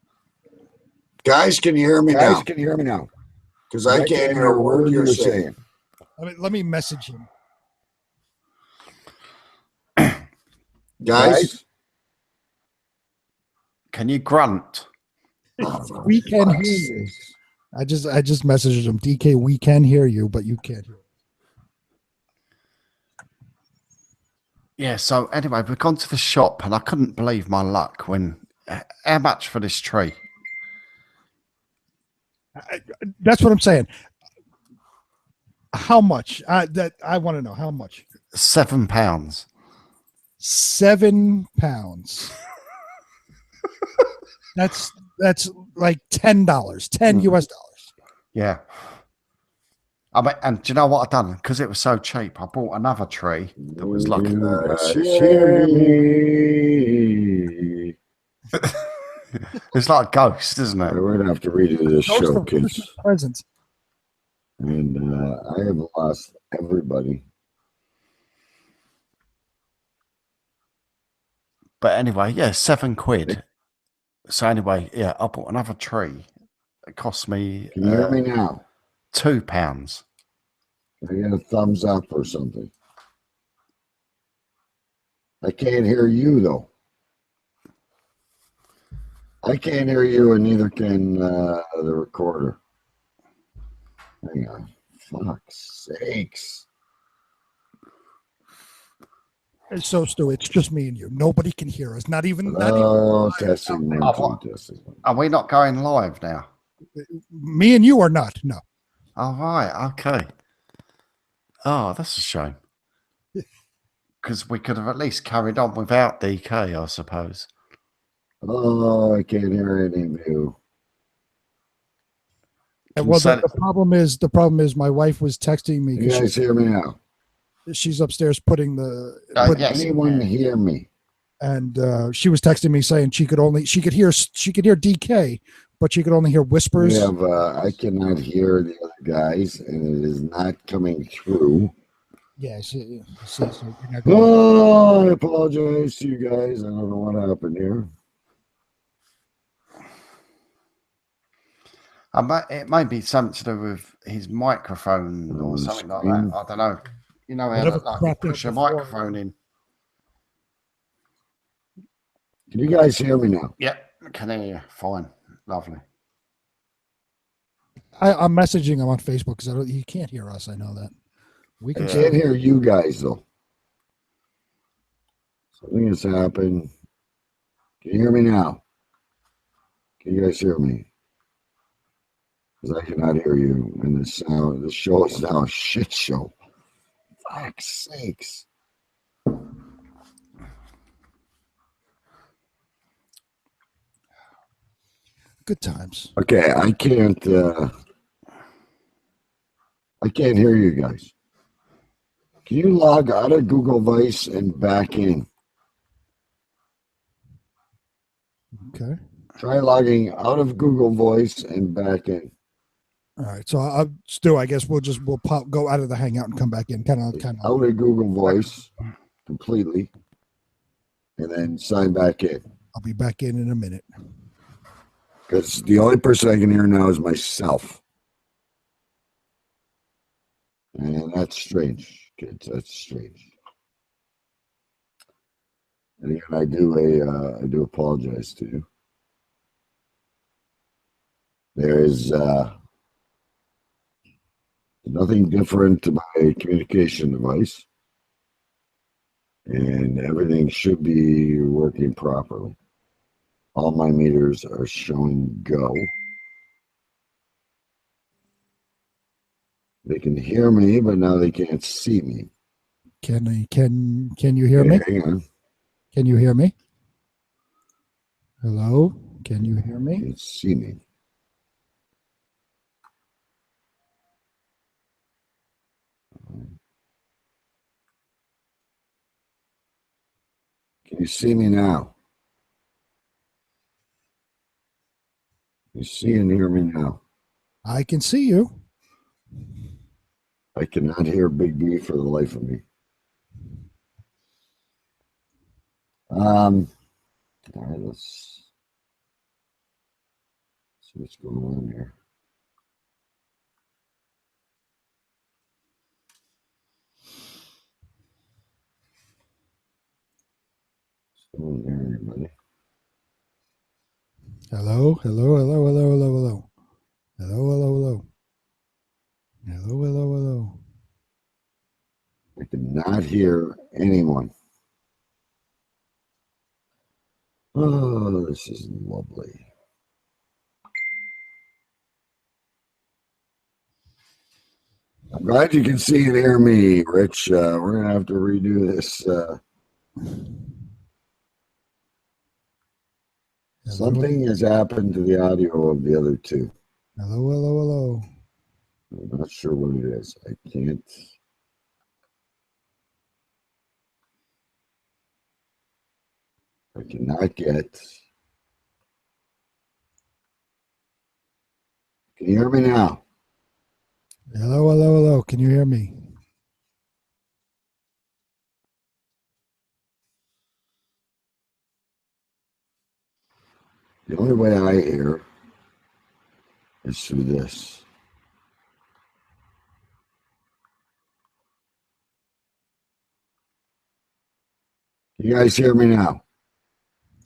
Guys, can you hear me now? Can you hear me now? Because I can't hear a word you're saying. Let me message him. Guys? Can you grunt? We can hear you. I just messaged him. DK, we can hear you, but you can't hear. Yeah, so anyway, we've gone to the shop and I couldn't believe my luck when how much for this tree? That's what I'm saying. How much? That I want to know how much. £7. £7. That's like $10, 10 US dollars. Yeah. I mean, and do you know what I've done? Because it was so cheap, I bought another tree that was like hear me. it's like a ghost, isn't it? We're gonna have to redo this Ghost show, of kids. Christmas presents. And I have lost everybody. But anyway, yeah, £7. So anyway, yeah, I bought another tree. It cost me. Can you hear me now? £2. I get a thumbs up or something. I can't hear you though. I can't hear you, and neither can the recorder. Hang on. Fuck's sakes. So, Stu, it's just me and you. Nobody can hear us. Not even. Testing. Are we not going live now? Me and you are not. No. All right. Okay. Oh, that's a shame. Because we could have at least carried on without DK, I suppose. Oh, I can't hear any of you. Well, the problem is my wife was texting me. You guys hear me now? She's upstairs putting the. Anyone hear me? And she was texting me saying she could hear DK, but she could only hear whispers. I cannot hear the other guys, and it is not coming through. Yeah, I apologize to you guys. I don't know what happened here. It might be something to do with his microphone or something like that. I don't know. You know how you push a microphone in. Can you guys hear me now? Yeah, can hear you. Fine. Lovely. I'm messaging him on Facebook because he can't hear us. I know that. I can't hear you guys though. Something has happened. Can you hear me now? Can you guys hear me? Because I cannot hear you. And the show is now a shit show. Fuck's sakes. Good times. Okay, I can't hear you guys. Can you log out of Google Voice and back in? Okay. Try logging out of Google Voice and back in. All right. So Stu, I guess we'll go out of the hangout and come back in. Kind of. Out of Google Voice completely, and then sign back in. I'll be back in a minute. Because the only person I can hear now is myself. And that's strange, kids. That's strange. And again, I do apologize to you. There is nothing different to my communication device. And everything should be working properly. All my meters are showing go. They can hear me, but now they can't see me. Can you hear me? Hang on. Can you hear me? Hello? Can you hear me? Can't see me. Can you see me now? You see and hear me now. I can see you. I cannot hear Big B for the life of me. All right, let's See what's going on here. What's going on there, everybody? Hello, hello, hello, hello, hello, hello. Hello, hello, hello. Hello, hello, hello. I cannot hear anyone. Oh, this is lovely. I'm glad you can see and hear me, Rich. We're going to have to redo this. Something has happened to the audio of the other two. Hello, hello, hello. I'm not sure what it is. I can't. I cannot get. Can you hear me now? Hello, hello, hello. Can you hear me? The only way I hear is through this. Can you guys hear me now?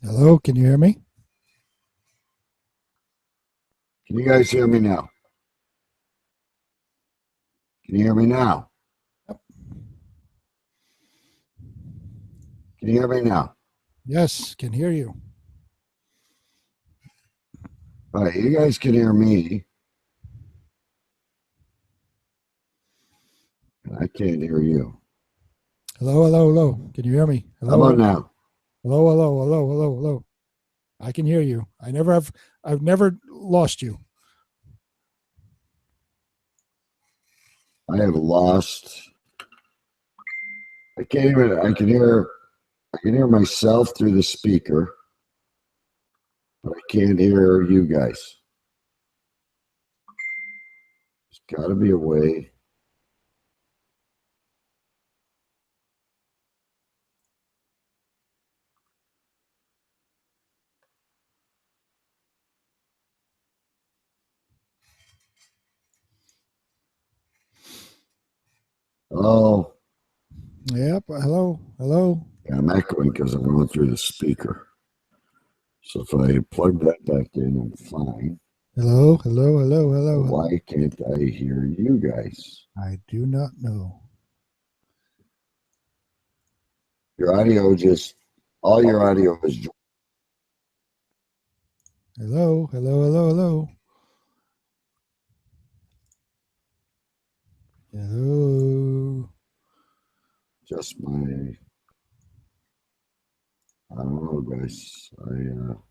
Hello, can you hear me? Can you guys hear me now? Can you hear me now? Can you hear me now? Yes, can hear you. All right, you guys can hear me. And I can't hear you. Hello, hello, hello. Can you hear me? Hello. How about now? Hello, hello, hello, hello, hello. I can hear you. I've never lost you. I have lost. I can hear myself through the speaker, but I can't hear you guys. There's got to be a way. Hello? Yep. Hello, hello. Yeah, I'm echoing because I'm going through the speaker. So if I plug that back in, I'm fine. Hello, hello, hello, hello. Why can't I hear you guys? I do not know. Your audio all your audio is. Hello, hello, hello, hello. Hello. Just my. I don't know, guys. I don't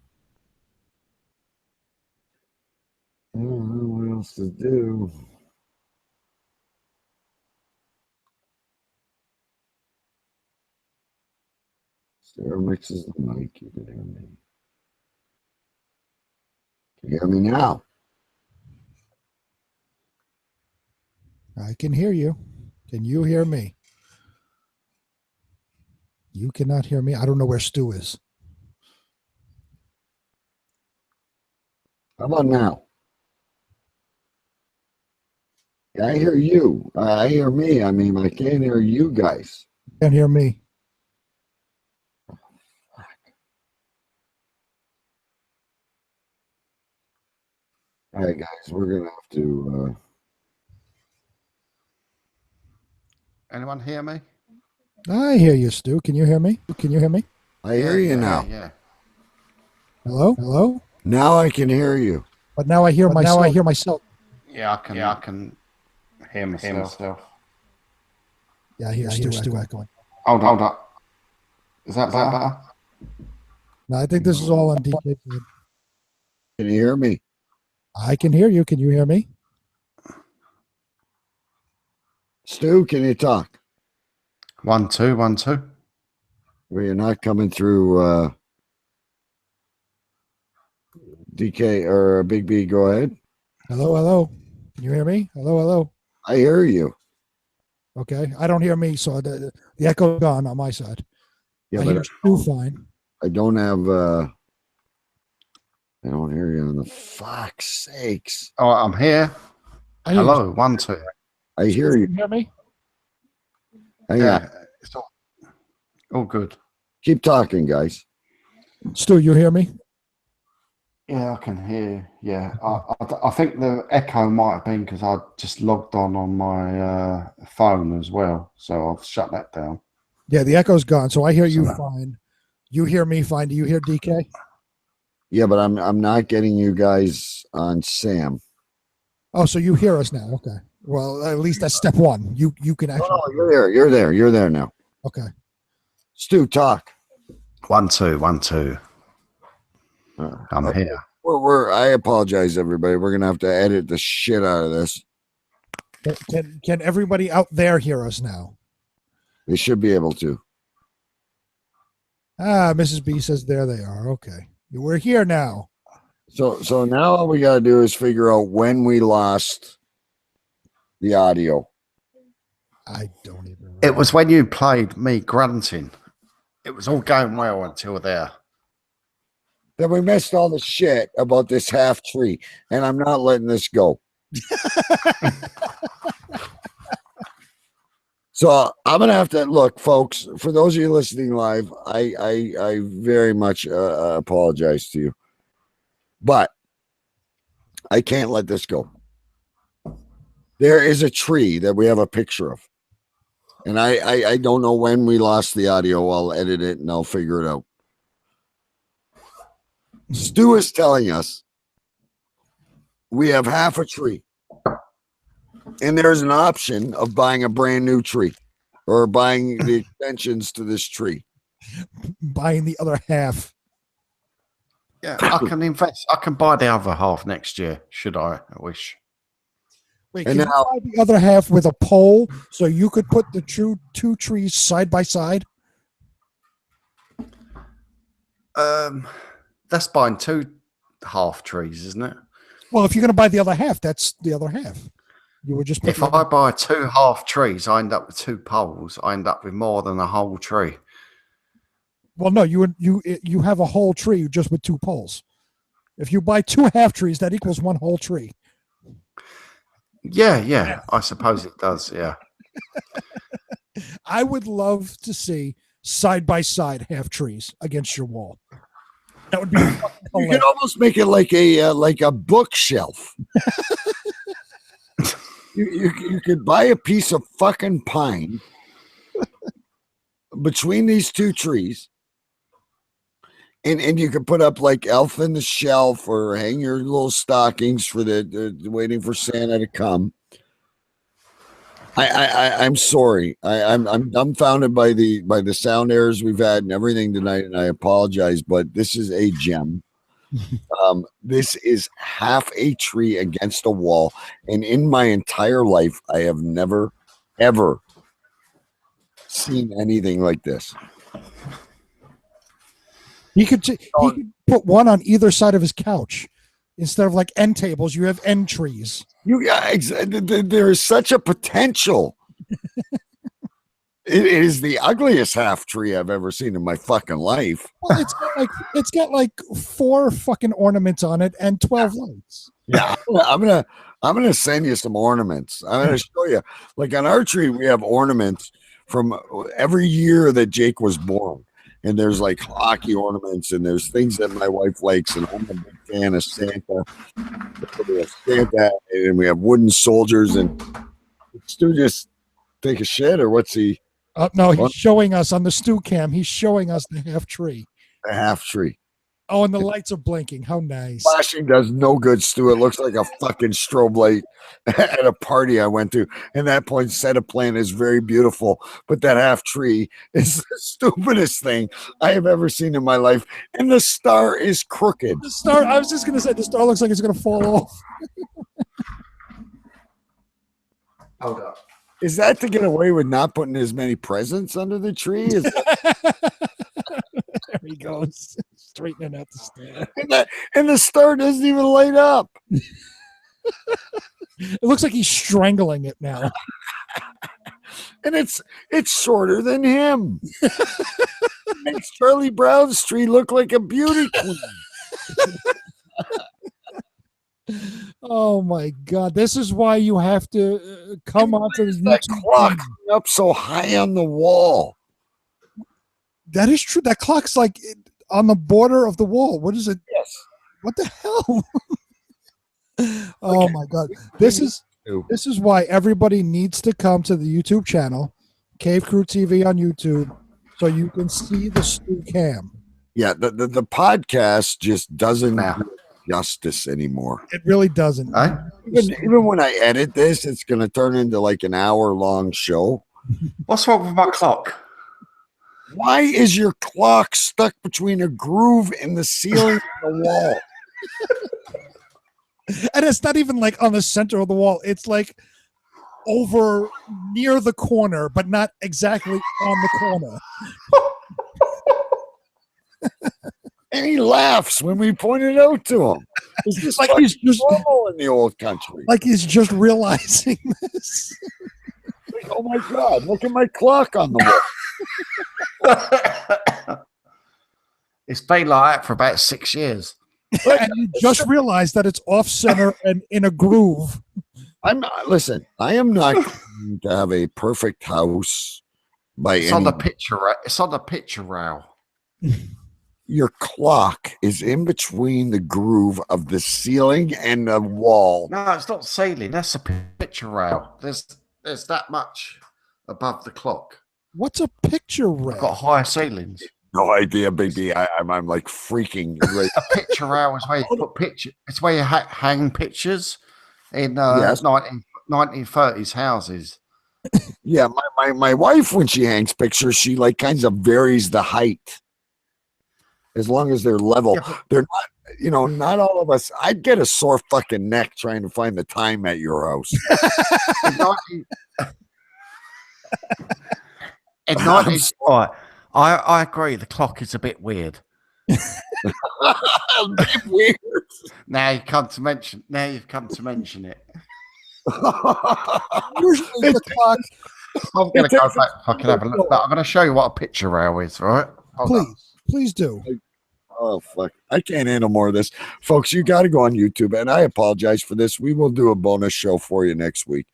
know what else to do. Sarah mixes the mic. You can hear me. Can you hear me now? I can hear you. Can you hear me? You cannot hear me. I don't know where Stu is. How about now? Yeah, I hear you. I hear me. I mean, I can't hear you guys. Can't hear me. All right, guys, we're gonna have to. Anyone hear me? I hear you, Stu. Can you hear me? Can you hear me? I hear you now. Yeah. Hello? Hello? Now I can hear you. But now I hear myself. Now I hear myself. Yeah, I can hear myself. Yeah, I hear Stu echoing. Hold up. Is that better? No, I think this is all on DK. Can you hear me? I can hear you. Can you hear me? Stu, can you talk? 1 2 1 2. Well, you're not coming through DK or Big B. Go ahead. Hello, hello. Can you hear me? Hello, hello. I hear you. Okay. I don't hear me, so the echo's gone on my side. Yeah, I but hear Stu fine. I don't have. I don't hear you on the fuck's sakes. Oh, I'm here. I hear Hello, 1, 2. I hear you. You hear me? Hang on. It's all good. Keep talking, guys. Stu, you hear me? Yeah, I can hear. Yeah, I think the echo might have been because I just logged on my phone as well, so I've shut that down. Yeah, the echo's gone, so I hear you fine. You hear me fine. Do you hear DK? Yeah, but I'm not getting you guys on Sam. Oh, so you hear us now? Okay. Well, at least that's step one. You can actually. Oh, you're there. You're there. You're there now. Okay. Stu, talk. 1, 2, 1, 2. I'm here. I apologize, everybody. We're gonna have to edit the shit out of this. Can everybody out there hear us now? They should be able to. Mrs. B says there they are. Okay. We're here now. So now all we gotta do is figure out when we lost the audio. I don't even remember. It was when you played me grunting. It was all going well until there. Then we missed all the shit about this half tree, and I'm not letting this go. So I'm gonna have to look, folks. For those of you listening live, I very much apologize to you, but I can't let this go. There is a tree that we have a picture of, and I don't know when we lost the audio. I'll edit it and I'll figure it out. Stu is telling us we have half a tree, and there's an option of buying a brand new tree or buying the extensions to this tree. Buying the other half. Yeah, I can invest. I can buy the other half next year, should I wish. Wait, can you buy the other half with a pole so you could put the two trees side by side? That's buying 2 half trees, isn't it? Well, if you're going to buy the other half, that's the other half. You would just. If I buy 2 half trees, I end up with 2 poles. I end up with more than a whole tree. Well, no, you have a whole tree just with 2 poles. If you buy 2 half trees, that equals 1 whole tree. Yeah, I suppose it does. Yeah. I would love to see side by side half trees against your wall. That would be. You could almost make it like a bookshelf. you could buy a piece of fucking pine between these 2 trees, and you could put up like Elf in the Shelf or hang your little stockings for the waiting for Santa to come. I'm sorry. I'm dumbfounded by the sound errors we've had and everything tonight, and I apologize, but this is a gem. This is half a tree against a wall, and in my entire life, I have never ever seen anything like this. He could put one on either side of his couch. Instead of like end tables, you have end trees. You guys, there is such a potential. It is the ugliest half tree I've ever seen in my fucking life. Well, it's got like 4 fucking ornaments on it and 12 lights. Yeah, I'm gonna send you some ornaments. I'm gonna show you. Like on our tree, we have ornaments from every year that Jake was born. And there's like hockey ornaments, and there's things that my wife likes, and I'm a big fan of Santa. We have Santa, and we have wooden soldiers. And Stu just take a shit, or what's he? No, he's showing us on the Stu cam. He's showing us the half tree. The half tree. Oh, and the lights are blinking. How nice. Flashing does no good, Stu. It looks like a fucking strobe light at a party I went to. And that poinsettia plant is very beautiful, but that half tree is the stupidest thing I have ever seen in my life. And the star is crooked. The star, I was just going to say, the star looks like it's going to fall off. Hold up. Is that to get away with not putting as many presents under the tree? There he goes, straightening out the star. And the star doesn't even light up. It looks like he's strangling it now. And it's shorter than him. It makes Charlie Brown's tree look like a beauty queen. Oh my God! This is why you have to come onto the That YouTube clock channel. up so high on the wall. That is true. That clock's like on the border of the wall. What is it? Yes. What the hell? Oh my God! This is why everybody needs to come to the YouTube channel, Cave Crew TV on YouTube, so you can see the Stu cam. Yeah, the podcast just doesn't do justice anymore. It really doesn't. Even when I edit this, it's going to turn into like an hour-long show. What's wrong with my clock? Why is your clock stuck between a groove in the ceiling and the wall? And it's not even like on the center of the wall. It's like over near the corner, but not exactly on the corner. And he laughs when we point it out to him. It's just like he's just normal in the old country. Like he's just realizing this. Like, oh my God, look at my clock on the wall. It's been like that for about 6 years. And you just realized that it's off center and in a groove. Listen, I am not going to have a perfect house by It's any. on the picture. It's on the picture rail. Your clock is in between the groove of the ceiling and the wall. No, it's not ceiling. That's a picture rail. There's that much above the clock. What's a picture rail? I've got higher ceilings. No idea, baby. I'm like freaking. Right. A picture rail is where you put picture. It's where you hang pictures in Yes. 1930s houses. Yeah, my wife, when she hangs pictures, she like kinds of varies the height as long as they're level. Yeah, they're not, not all of us. I'd get a sore fucking neck trying to find the time at your house. I agree. The clock is a bit weird. A bit weird. Now you've come to mention it. Usually the clock. I'm gonna go back if I can have a look. I'm gonna show you what a picture rail is, right? Please do. Oh fuck! I can't handle more of this, folks. You got to go on YouTube, and I apologize for this. We will do a bonus show for you next week.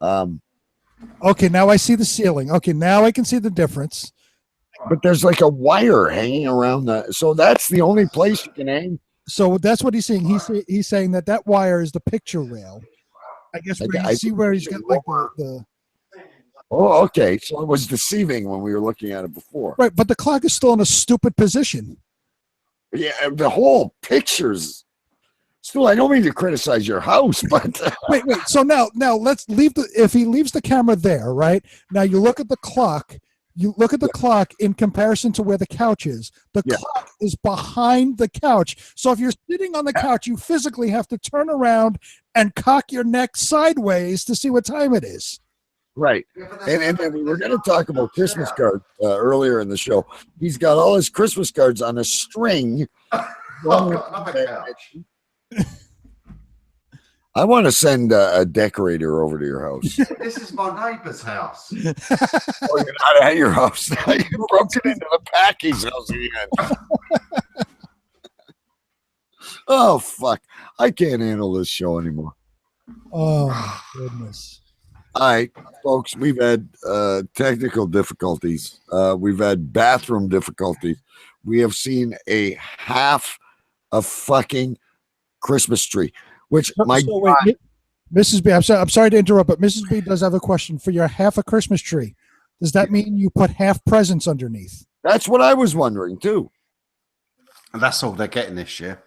Okay, now I see the ceiling. Okay, now I can see the difference. But there's like a wire hanging around that, so that's the only place you can hang. So that's what he's saying. He's saying that wire is the picture rail. I guess where you see where he's got like the. Oh, okay. So it was deceiving when we were looking at it before. Right, but the clock is still in a stupid position. Yeah, the whole picture's still. I don't mean to criticize your house, but wait. So now let's leave if he leaves the camera there, right? Now you look at the clock. You look at the clock in comparison to where the couch is. The clock is behind the couch. So if you're sitting on the couch, you physically have to turn around and cock your neck sideways to see what time it is. Right. And then we were going to talk about Christmas cards earlier in the show. He's got all his Christmas cards on a string. I want to send a decorator over to your house. This is my neighbor's house. Oh, you're not at your house. You broke it into the Packy's house again. Oh, fuck. I can't handle this show anymore. Oh, my goodness. All right, folks, we've had technical difficulties. We've had bathroom difficulties. We have seen a half a fucking Christmas tree, which Mrs. B, I'm sorry to interrupt, but Mrs. B does have a question for your half a Christmas tree. Does that mean you put half presents underneath? That's what I was wondering too. And that's all they're getting this year.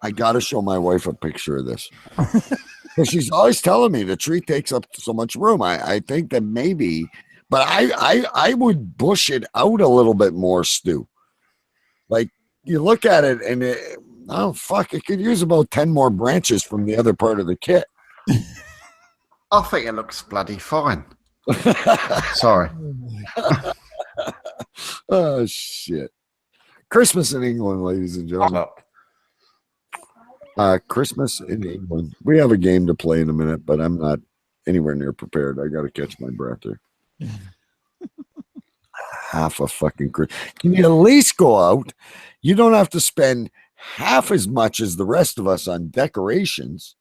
I got to show my wife a picture of this. Because she's always telling me the tree takes up so much room. I think that maybe, but I would bush it out a little bit more, Stu. Like you look at it and it could use about 10 more branches from the other part of the kit. I think it looks bloody fine. Sorry. Oh, shit. Christmas in England, ladies and gentlemen. Christmas in England. We have a game to play in a minute, but I'm not anywhere near prepared. I got to catch my breath here. half a fucking Christmas. Can you at least go out? You don't have to spend half as much as the rest of us on decorations.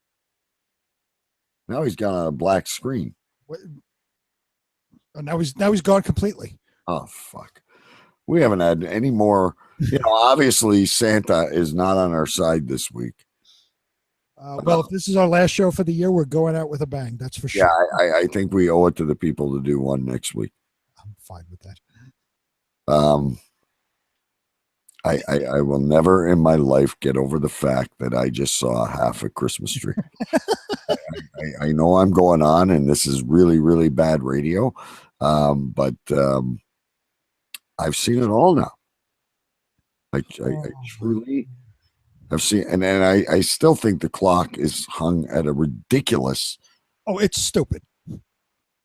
Now he's got on a black screen. What? Oh, now he's gone completely. Oh fuck. We haven't had any more. Obviously Santa is not on our side this week. Well, if this is our last show for the year, we're going out with a bang. That's for sure. Yeah, I think we owe it to the people to do one next week. I'm fine with that. I will never in my life get over the fact that I just saw half a Christmas tree. I know I'm going on, and this is really, really bad radio, but I've seen it all now. I truly have seen, and I still think the clock is hung at a ridiculous. Oh, it's stupid.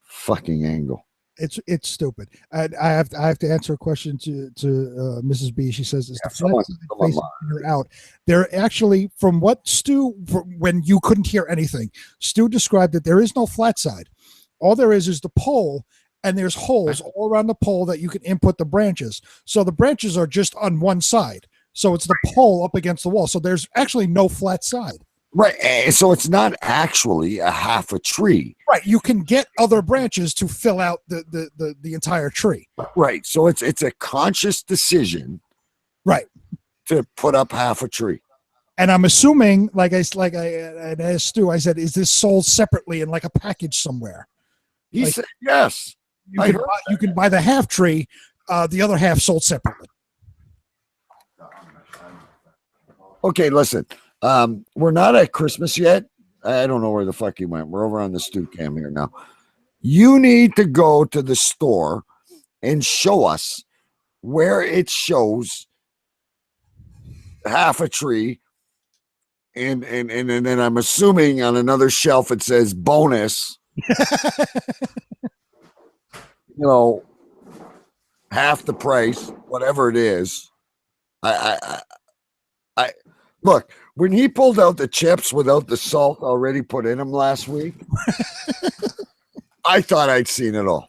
Fucking angle. It's stupid. And I have to answer a question to Mrs. B. She says, "Is the flat side facing in or out?" They're actually, from what Stu, when you couldn't hear anything, Stu described that there is no flat side. All there is the pole, and there's holes all around the pole that you can input the branches. So the branches are just on one side. So it's the pole up against the wall. So there's actually no flat side. Right. So it's not actually a half a tree. Right. You can get other branches to fill out the entire tree. Right. So it's a conscious decision. Right. To put up half a tree. And I'm assuming, like I asked Stu, I said, is this sold separately in like a package somewhere? He said yes. You can buy the half tree, the other half sold separately. Okay, listen. We're not at Christmas yet. I don't know where the fuck he went. We're over on the Stu cam here now. You need to go to the store and show us where it shows half a tree, and then I'm assuming on another shelf it says bonus. Half the price, whatever it is. I look, when he pulled out the chips without the salt already put in them last week, I thought I'd seen it all.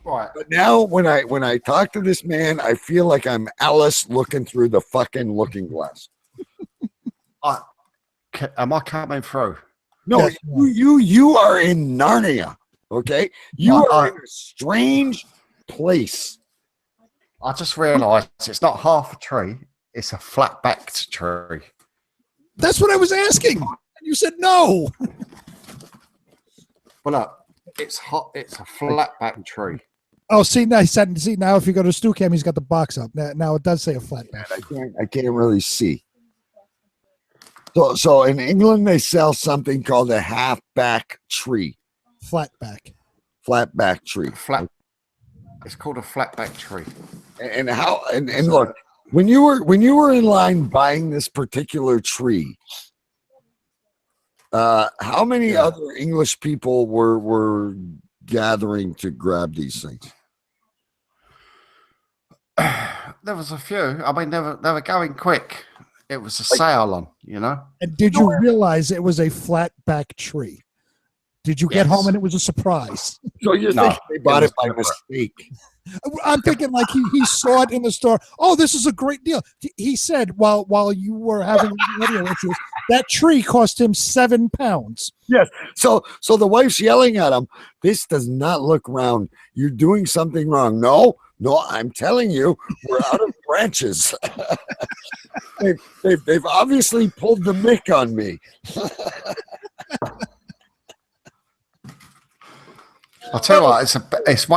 Right. But now when I talk to this man, I feel like I'm Alice looking through the fucking looking glass. Am I coming through? No, you are in Narnia. Okay, you are in a strange place. I just realised it's not half a tree; it's a flat-backed tree. That's what I was asking. And you said no. Well, look, it's hot. It's a flat-backed tree. Oh, see now if you go to Stu Cam, he's got the box up. Now it does say a flat back. I can't really see. So in England they sell something called a half-back tree. Flat-back tree. It's called a flat-back tree. And look, when you were in line buying this particular tree, how many other English people were gathering to grab these things? There was a few. I mean, they were going quick. It was a sale on, And did you realize it was a flat back tree? Did you get home and it was a surprise? So you're thinking they bought it by mistake? I'm thinking like he saw it in the store. Oh, this is a great deal. He said while you were having radio issues, that tree cost him £7. Yes. So the wife's yelling at him. This does not look round. You're doing something wrong. No, I'm telling you, we're out of branches. They've obviously pulled the mick on me. I'll tell you what, it's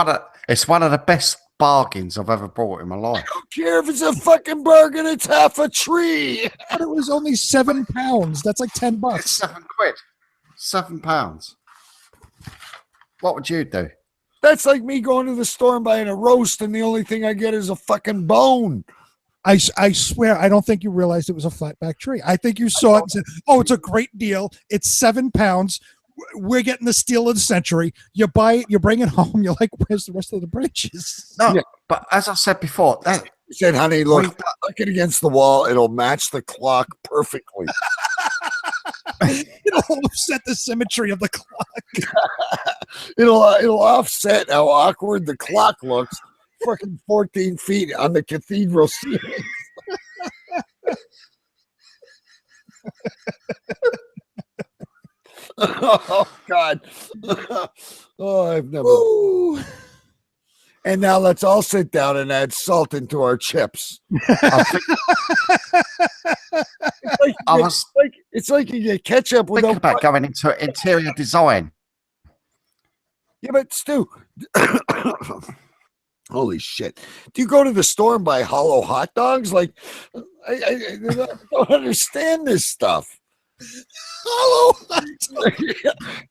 one of the best bargains I've ever bought in my life. I don't care if it's a fucking bargain, it's half a tree. But it was only £7. That's like $10. It's £7. £7. What would you do? That's like me going to the store and buying a roast, and the only thing I get is a fucking bone. I swear, I don't think you realized it was a flatback tree. I think you saw it and said, "Oh, it's a great deal. It's £7. We're getting the steal of the century." You buy it, you bring it home. You're like, "Where's the rest of the branches?" No, but as I said before, He said, honey, look it against the wall. It'll match the clock perfectly. It'll upset the symmetry of the clock. It'll offset how awkward the clock looks. Fucking 14 feet on the cathedral ceiling. Oh God. Oh, I've never. Ooh. And now let's all sit down and add salt into our chips. It's like you get ketchup without. Think about going into interior design. Yeah, but Stu, holy shit! Do you go to the store and buy hollow hot dogs? Like, I don't understand this stuff. Hollow hot dogs.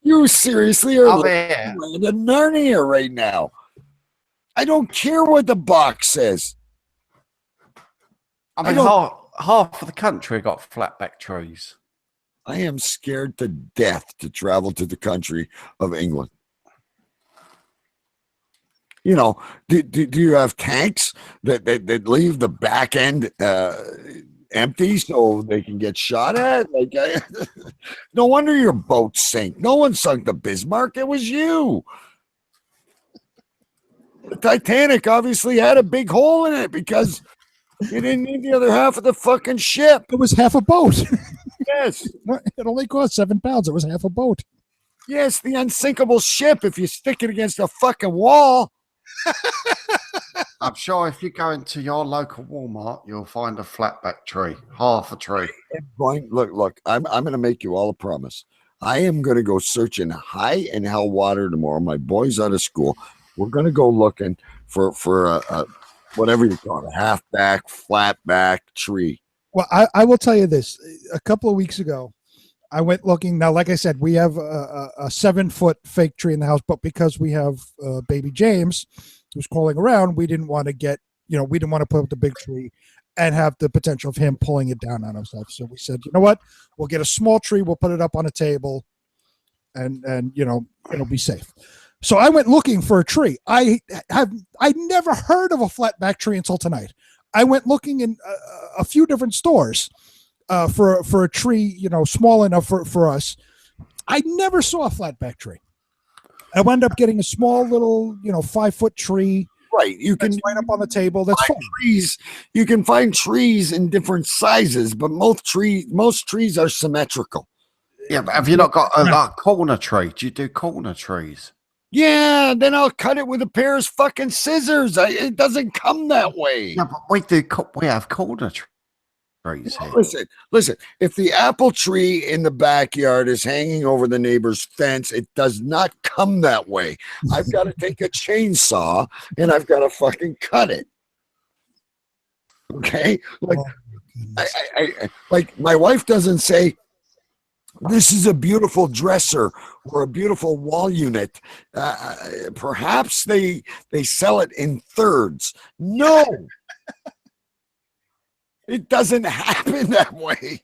You seriously are in Narnia right now. I don't care what the box says. I mean, half of the country got flatback trees. I am scared to death to travel to the country of England. You know, do you have tanks that leave the back end empty so they can get shot at? Like, no wonder your boat sank. No one sunk the Bismarck. It was you. The Titanic obviously had a big hole in it because you didn't need the other half of the fucking ship. It was half a boat. Yes. It only cost 7 pounds. It was half a boat. Yes, the unsinkable ship if you stick it against a fucking wall. I'm sure if you go into your local Walmart, you'll find a flatback tree, half a tree. Look, I'm going to make you all a promise. I am going to go searching high and hell water tomorrow. My boy's out of school. We're going to go looking for a whatever you call it, a halfback, flatback tree. Well, I will tell you this. A couple of weeks ago, I went looking. Now, like I said, we have a 7-foot fake tree in the house, but because we have baby James who's crawling around, we didn't want to we didn't want to put up the big tree and have the potential of him pulling it down on himself. So we said, you know what? We'll get a small tree. We'll put it up on a table and it'll be safe. So I went looking for a tree. I'd never heard of a flatback tree until tonight. I went looking in a few different stores for a tree, small enough for us. I never saw a flatback tree. I wound up getting a small little, 5-foot tree. Right, you can right up on the table. That's fine. Trees. You can find trees in different sizes, but most trees are symmetrical. Yeah, but have you not got a corner tree? Do you do corner trees? Yeah, then I'll cut it with a pair of fucking scissors. It doesn't come that way. Yeah, but we have corner trees here. Listen. If the apple tree in the backyard is hanging over the neighbor's fence, it does not come that way. I've got to take a chainsaw and I've got to fucking cut it. Okay, like like my wife doesn't say, this is a beautiful dresser or a beautiful wall unit. Perhaps they sell it in thirds. No, it doesn't happen that way.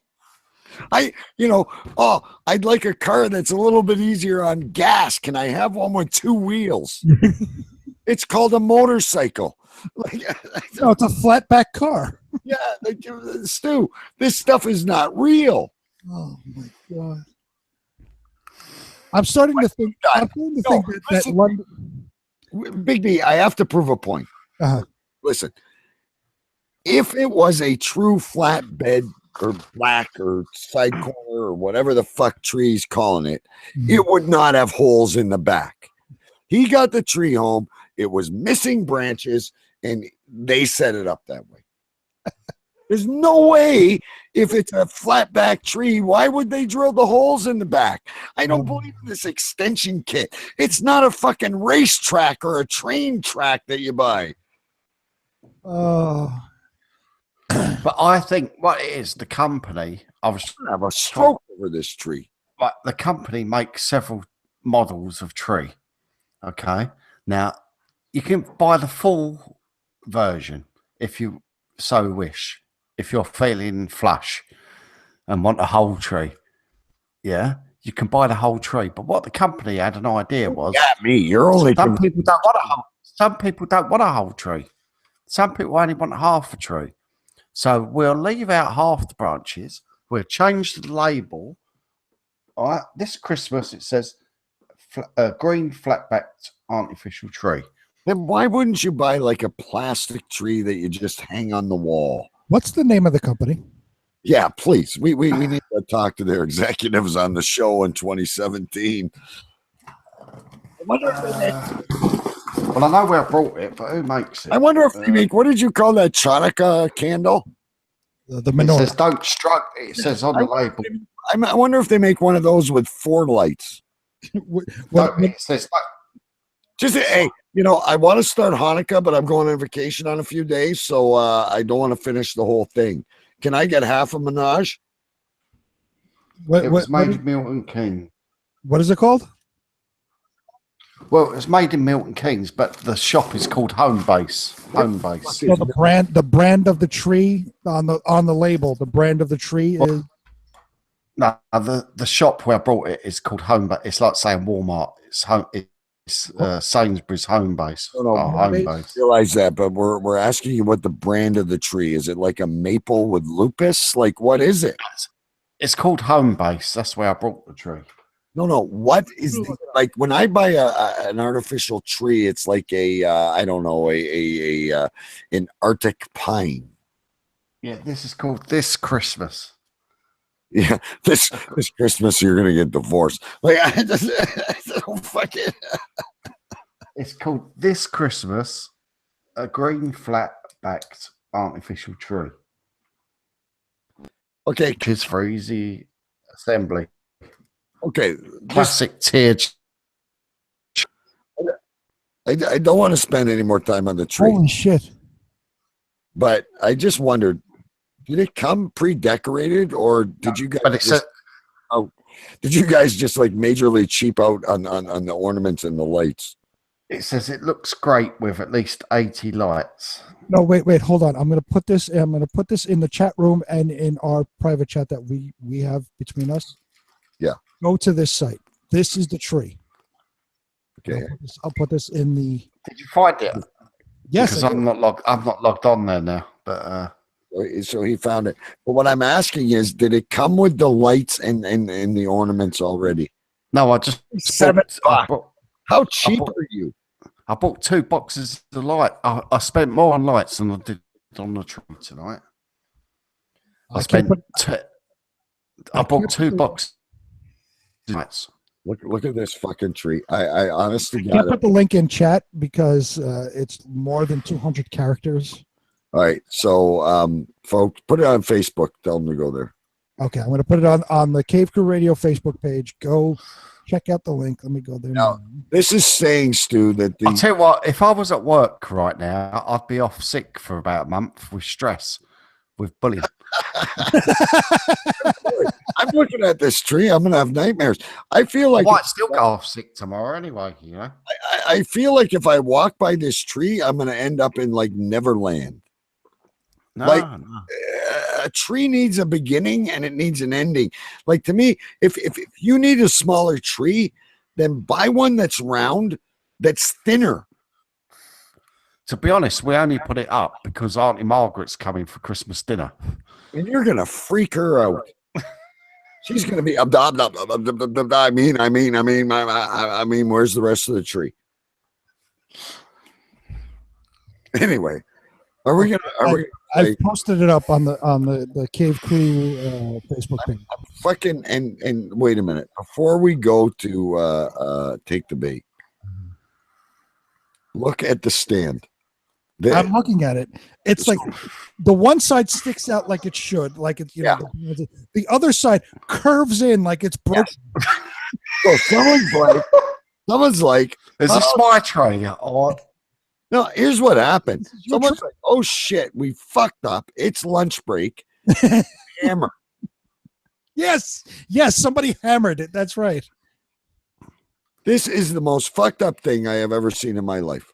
I'd like a car that's a little bit easier on gas. Can I have one with 2 wheels? It's called a motorcycle. No, it's a flatback car. Yeah, Stu, this stuff is not real. Oh my God! I'm starting to think. That London. Big D, I have to prove a point. Listen, if it was a true flatbed or black or side corner or whatever the fuck tree's calling it, it would not have holes in the back. He got the tree home. It was missing branches, and they set it up that way. There's no way, if it's a flat back tree, why would they drill the holes in the back? I don't believe in this extension kit. It's not a fucking racetrack or a train track that you buy. But I think what it is, the company, I was gonna have a stroke over this tree. But the company makes several models of tree. Okay. Now you can buy the full version if you so wish. If you're feeling flush and want a whole tree, yeah, you can buy the whole tree. But what the company had an idea was, me. You're only some people don't want a whole tree. Some people only want half a tree. So we'll leave out half the branches. We'll change the label. All right. This Christmas, it says green flat-backed artificial tree. Then why wouldn't you buy like a plastic tree that you just hang on the wall? What's the name of the company? Yeah, please. We need to talk to their executives on the show in 2017. Well, I know where I brought it, but who makes it? I wonder if they make, what did you call that Chanukah candle? The It menorah. says don't strike. It says on the label. I wonder if they make one of those with 4 lights. It says Just hey, I want to start Hanukkah, but I'm going on vacation on a few days, so I don't want to finish the whole thing. Can I get half a menage? It was made in Milton Keynes. What is it called? Well, it was made in Milton Keynes, but the shop is called Home Base. Home Base. So the brand of the tree on the label, the brand of the tree is. No, the shop where I bought it is called Home Base. It's like saying Walmart. It's home. It's Sainsbury's Home Base. Home Base. Realize that, but we're asking you what the brand of the tree is. It like a maple with lupus? Like what is it? It's called Home Base. That's where I bought the tree. No. What is like when I buy an artificial tree? It's like I don't know, an Arctic pine. Yeah, this is called This Christmas. Yeah, this Christmas you're gonna get divorced. Like I don't fucking. It's called This Christmas, a green flat-backed artificial tree. Okay, which is for easy assembly. Okay, classic tiered. I don't want to spend any more time on the tree. Holy shit! But I just wondered. Did it come pre-decorated, or did you guys? Did you guys just like majorly cheap out on the ornaments and the lights? It says it looks great with at least 80 lights. No, wait, hold on. I'm gonna put this in the chat room and in our private chat that we have between us. Yeah. Go to this site. This is the tree. Okay. I'll put this in the. Did you find it? Yes. Because I'm not logged on there now, but. So he found it. But what I'm asking is, did it come with the lights and the ornaments already? No, I just $7. How cheap are you? I bought 2 boxes of light. I spent more on lights than I did on the tree tonight. I bought 2 boxes of lights. Look at this fucking tree. I honestly can't put the link in chat because it's more than 200 characters. All right, so folks, put it on Facebook. Tell them to go there. Okay, I'm going to put it on the Cave Crew Radio Facebook page. Go check out the link. Let me go there now. This is saying, Stu, that I'll tell you what. If I was at work right now, I'd be off sick for about a month with stress, with bullying. I'm looking at this tree. I'm going to have nightmares. I feel like I might still go off sick tomorrow anyway. I feel like if I walk by this tree, I'm going to end up in like Neverland. No, a tree needs a beginning and it needs an ending. Like to me, if you need a smaller tree, then buy one that's round, that's thinner. To be honest, we only put it up because Auntie Margaret's coming for Christmas dinner, and you're gonna freak her out. She's gonna be. I mean, where's the rest of the tree? Anyway. I've posted it up on the Cave Crew Facebook page. Fucking and wait a minute before we go to take the bait. Look at the stand. I'm looking at it. It's like the one side sticks out like it should, like it's know. The other side curves in like it's broken. So someone's like, "Is this my tray?" Or no, here's what happened. Someone's like, oh shit, we fucked up. It's lunch break. Hammer. Yes, somebody hammered it. That's right. This is the most fucked up thing I have ever seen in my life.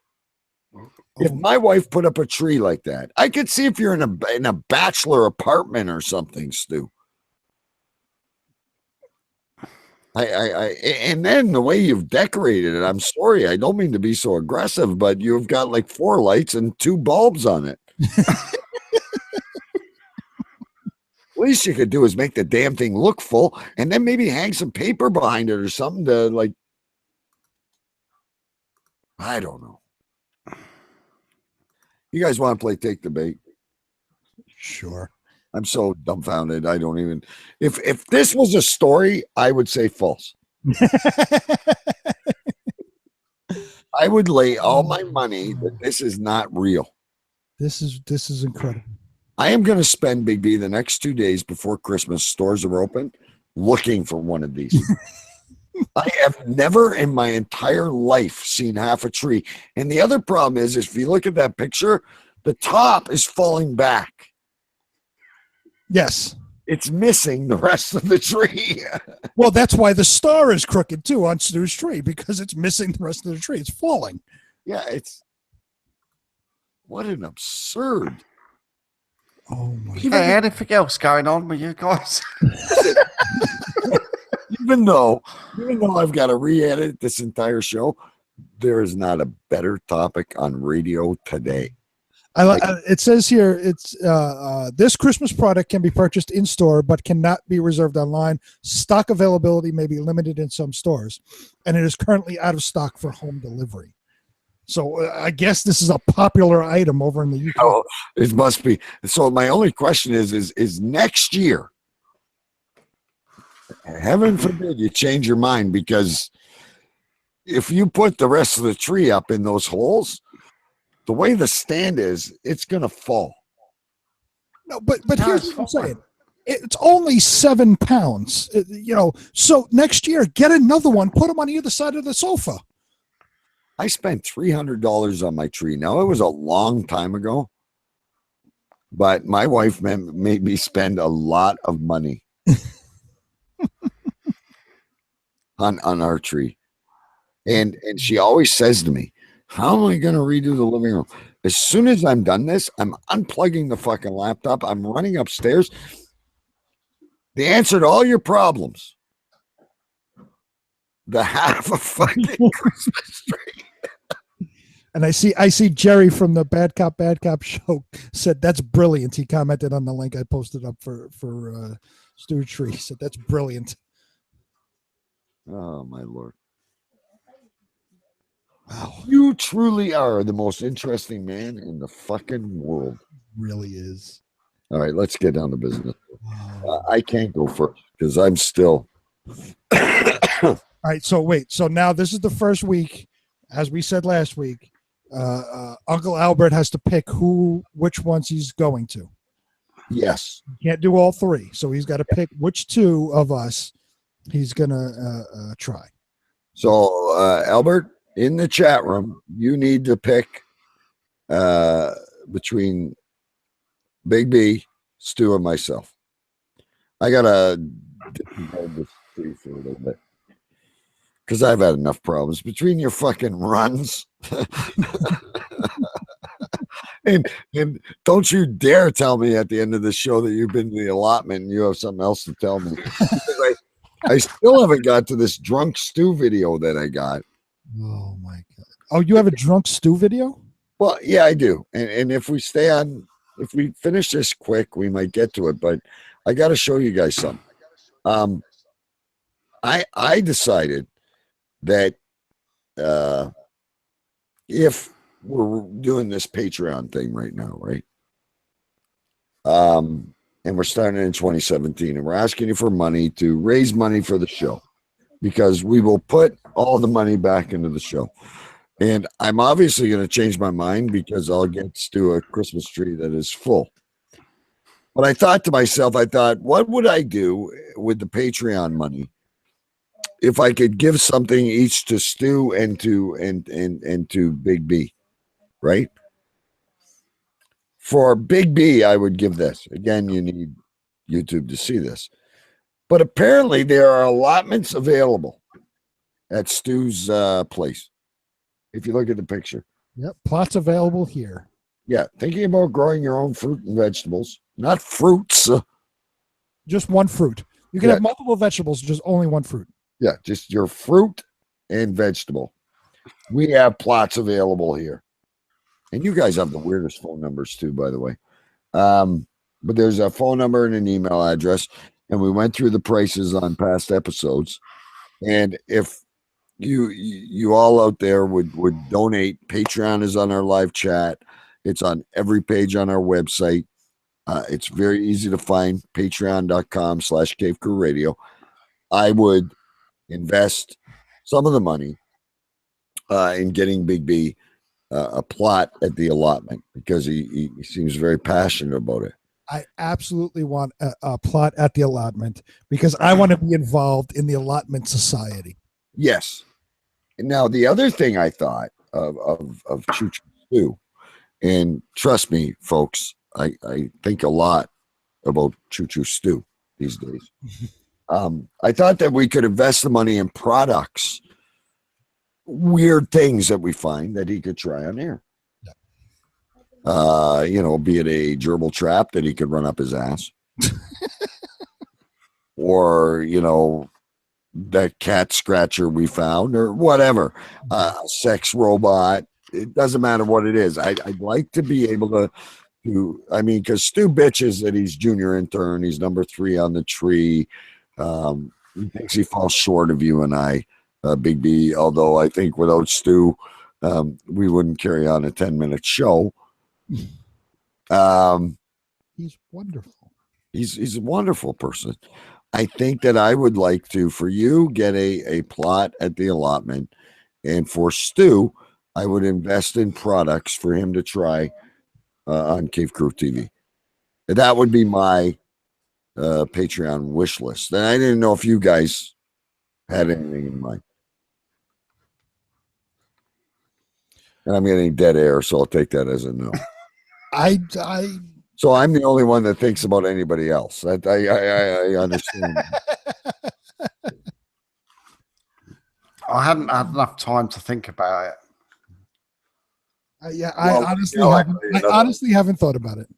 If my wife put up a tree like that, I could see if you're in a bachelor apartment or something, Stu. And then the way you've decorated it, I'm sorry, I don't mean to be so aggressive, but you've got like 4 lights and 2 bulbs on it. Least you could do is make the damn thing look full and then maybe hang some paper behind it or something to like, I don't know. You guys want to play Take the Bait? Sure. I'm so dumbfounded. I don't even, if this was a story, I would say false. I would lay all my money that this is not real. This is incredible. I am going to spend, Big B, the next 2 days before Christmas, stores are open, looking for one of these. I have never in my entire life seen half a tree. And the other problem is if you look at that picture, the top is falling back. Yes. It's missing the rest of the tree. Well, that's why the star is crooked too on Stu's tree, because it's missing the rest of the tree. It's falling. Yeah, what an absurd. Oh my God. Anything else going on with you guys? Even though I've got to re-edit this entire show, there is not a better topic on radio today. It says here it's this Christmas product can be purchased in store but cannot be reserved online. Stock availability may be limited in some stores, and it is currently out of stock for home delivery. So I guess this is a popular item over in the UK. Oh, it must be. So my only question is next year, heaven forbid you change your mind, because if you put the rest of the tree up in those holes, the way the stand is, it's going to fall. No, but here's what I'm saying. It's only 7 pounds, so next year, get another one, put them on either side of the sofa. I spent $300 on my tree. Now, it was a long time ago, but my wife made me spend a lot of money on our tree. And she always says to me, how am I going to redo the living room? As soon as I'm done this, I'm unplugging the fucking laptop. I'm running upstairs. The answer to all your problems, the half a fucking Christmas tree. And I see Jerry from the Bad Cop show said that's brilliant. He commented on the link I posted up for Stu Tree. He said that's brilliant. Oh my Lord. Wow. You truly are the most interesting man in the fucking world. Really is. All right, let's get down to business. I can't go first because I'm still. All right, so wait. So now this is the first week, as we said last week. Uncle Albert has to pick which ones he's going to. Yes. He can't do all 3, so he's got to pick which 2 of us he's gonna try. So Albert, in the chat room, you need to pick between Big B, Stu, and myself. I gotta hold this tree for a little bit because I've had enough problems between your fucking runs. and don't you dare tell me at the end of the show that you've been to the allotment and you have something else to tell me. I still haven't got to this drunk Stu video that I got. Oh my God. Oh, you have a drunk Stu video? Well, yeah, I do. And if we finish this quick, we might get to it, but I got to show you guys something. I decided that if we're doing this Patreon thing right now, right? And we're starting in 2017, and we're asking you for money to raise money for the show, because we will put all the money back into the show. And I'm obviously going to change my mind because I'll get to a Christmas tree that is full. But I thought to myself, what would I do with the Patreon money if I could give something each to Stu and to Big B, right? For Big B, I would give this. Again, you need YouTube to see this. But apparently there are allotments available at Stu's place. If you look at the picture. Yep, plots available here. Yeah, thinking about growing your own fruit and vegetables. Not fruits. Just one fruit. You can have multiple vegetables, just only one fruit. Yeah, just your fruit and vegetable. We have plots available here. And you guys have the weirdest phone numbers too, by the way. But there's a phone number and an email address, and we went through the prices on past episodes. And if you all out there would donate, Patreon is on our live chat. It's on every page on our website. It's very easy to find, patreon.com/Cave Crew Radio. I would invest some of the money in getting Big B a plot at the allotment because he seems very passionate about it. I absolutely want a plot at the allotment because I want to be involved in the allotment society. Yes. Now, the other thing I thought of Choo Choo Stu, and trust me, folks, I think a lot about Choo Choo Stu these days. I thought that we could invest the money in products, weird things that we find that he could try on air. Be it a gerbil trap that he could run up his ass, or that cat scratcher we found, or whatever, sex robot. It doesn't matter what it is. I'd like to be able to. Because Stu bitches that he's junior intern, he's number 3 on the tree. He thinks he falls short of you and I, Big B. Although I think without Stu, we wouldn't carry on a 10-minute show. He's wonderful. He's a wonderful person. I think that I would like to, for you, get a plot at the allotment, and for Stu, I would invest in products for him to try on Cave Crew TV. That would be my Patreon wish list. And I didn't know if you guys had anything in mind. And I'm getting dead air, so I'll take that as a no. So I'm the only one that thinks about anybody else. I understand. I hadn't had enough time to think about it. I honestly haven't thought about it.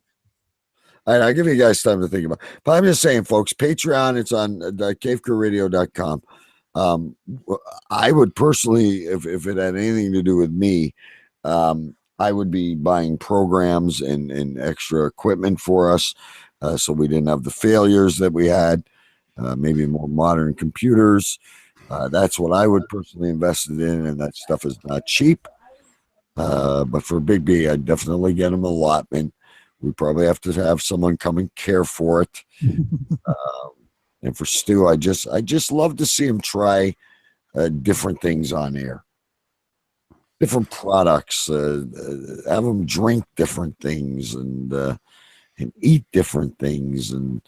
All right, I'll give you guys time to think about it. But I'm just saying, folks, Patreon, it's on cavecrewradio.com. I would personally, if it had anything to do with me, I would be buying programs and extra equipment for us, so we didn't have the failures that we had. Maybe more modern computers. That's what I would personally invest in, and that stuff is not cheap. But for Big B, I'd definitely get him an allotment. We probably have to have someone come and care for it. And for Stu, I just love to see him try different things on air, different products, have him drink different things and eat different things and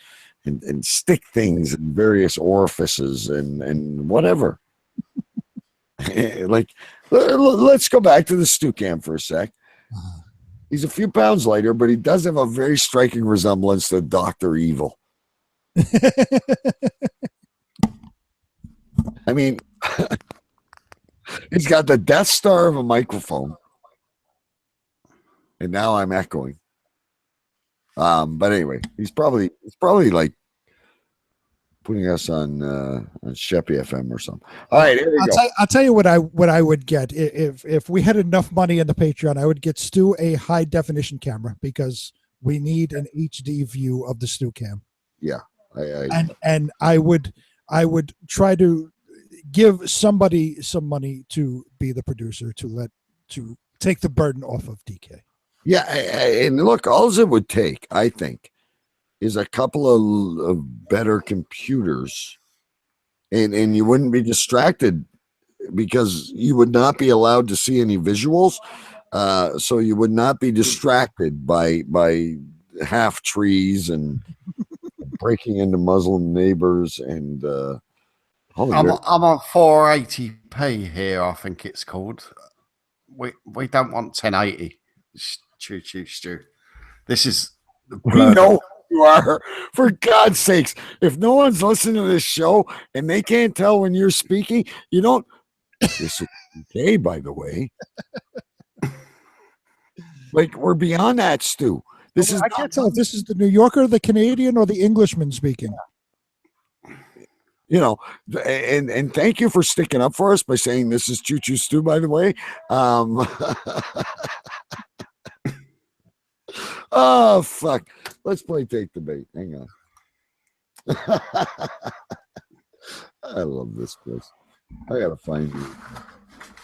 stick things in various orifices and whatever. Like, let's go back to the Stu Cam for a sec. He's a few pounds lighter, but he does have a very striking resemblance to Dr. Evil. I mean, he's got the Death Star of a microphone. And now I'm echoing. But anyway, he's probably like putting us on Sheppy FM or something. All right, here we go. I'll tell you what I would get if we had enough money in the Patreon. I would get Stu a high definition camera because we need an HD view of the Stu Cam. Yeah, and I would try to give somebody some money to be the producer to take the burden off of DK. Yeah, and look, all it would take, I think, is a couple of better computers, and you wouldn't be distracted because you would not be allowed to see any visuals, so you would not be distracted by half trees and breaking into Muslim neighbors and I'm on 480p here, I think it's called. We don't want 1080. Choo Choo Stu. This is we know you are. For God's sakes, if no one's listening to this show and they can't tell when you're speaking, you don't. This is okay, by the way. Like, we're beyond that, Stu. I can't tell if this is the New Yorker, the Canadian, or the Englishman speaking. you know, and thank you for sticking up for us by saying this is Choo Choo Stu, by the way. Oh, fuck. Let's play Take the Bait. Hang on. I love this place. I got to find you.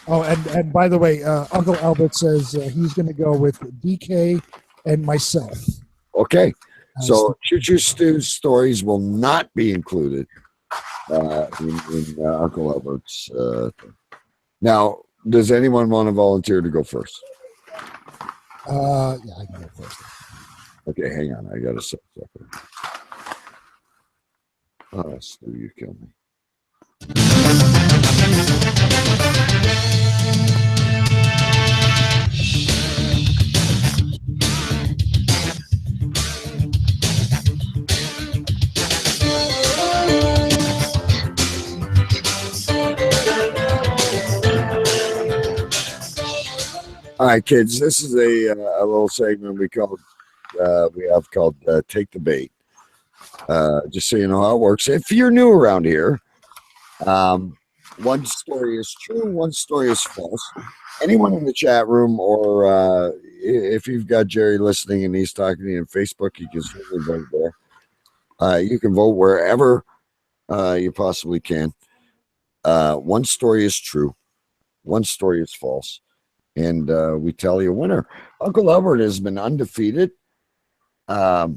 Oh, and by the way, Uncle Albert says he's going to go with DK and myself. Okay. So Choo Choo Stu's stories will not be included in Uncle Albert's thing. Now, does anyone want to volunteer to go first? Yeah, I can go first. Okay, hang on. I got to set something. Oh, Stu, you killed me. All right, kids. This is a little segment we have called Take the Bait. Just so you know how it works. If you're new around here, one story is true, one story is false. Anyone in the chat room, or if you've got Jerry listening and he's talking to you on Facebook, you can certainly vote there. You can vote wherever you possibly can. One story is true, one story is false. And we tell you a winner. Uncle Albert has been undefeated, but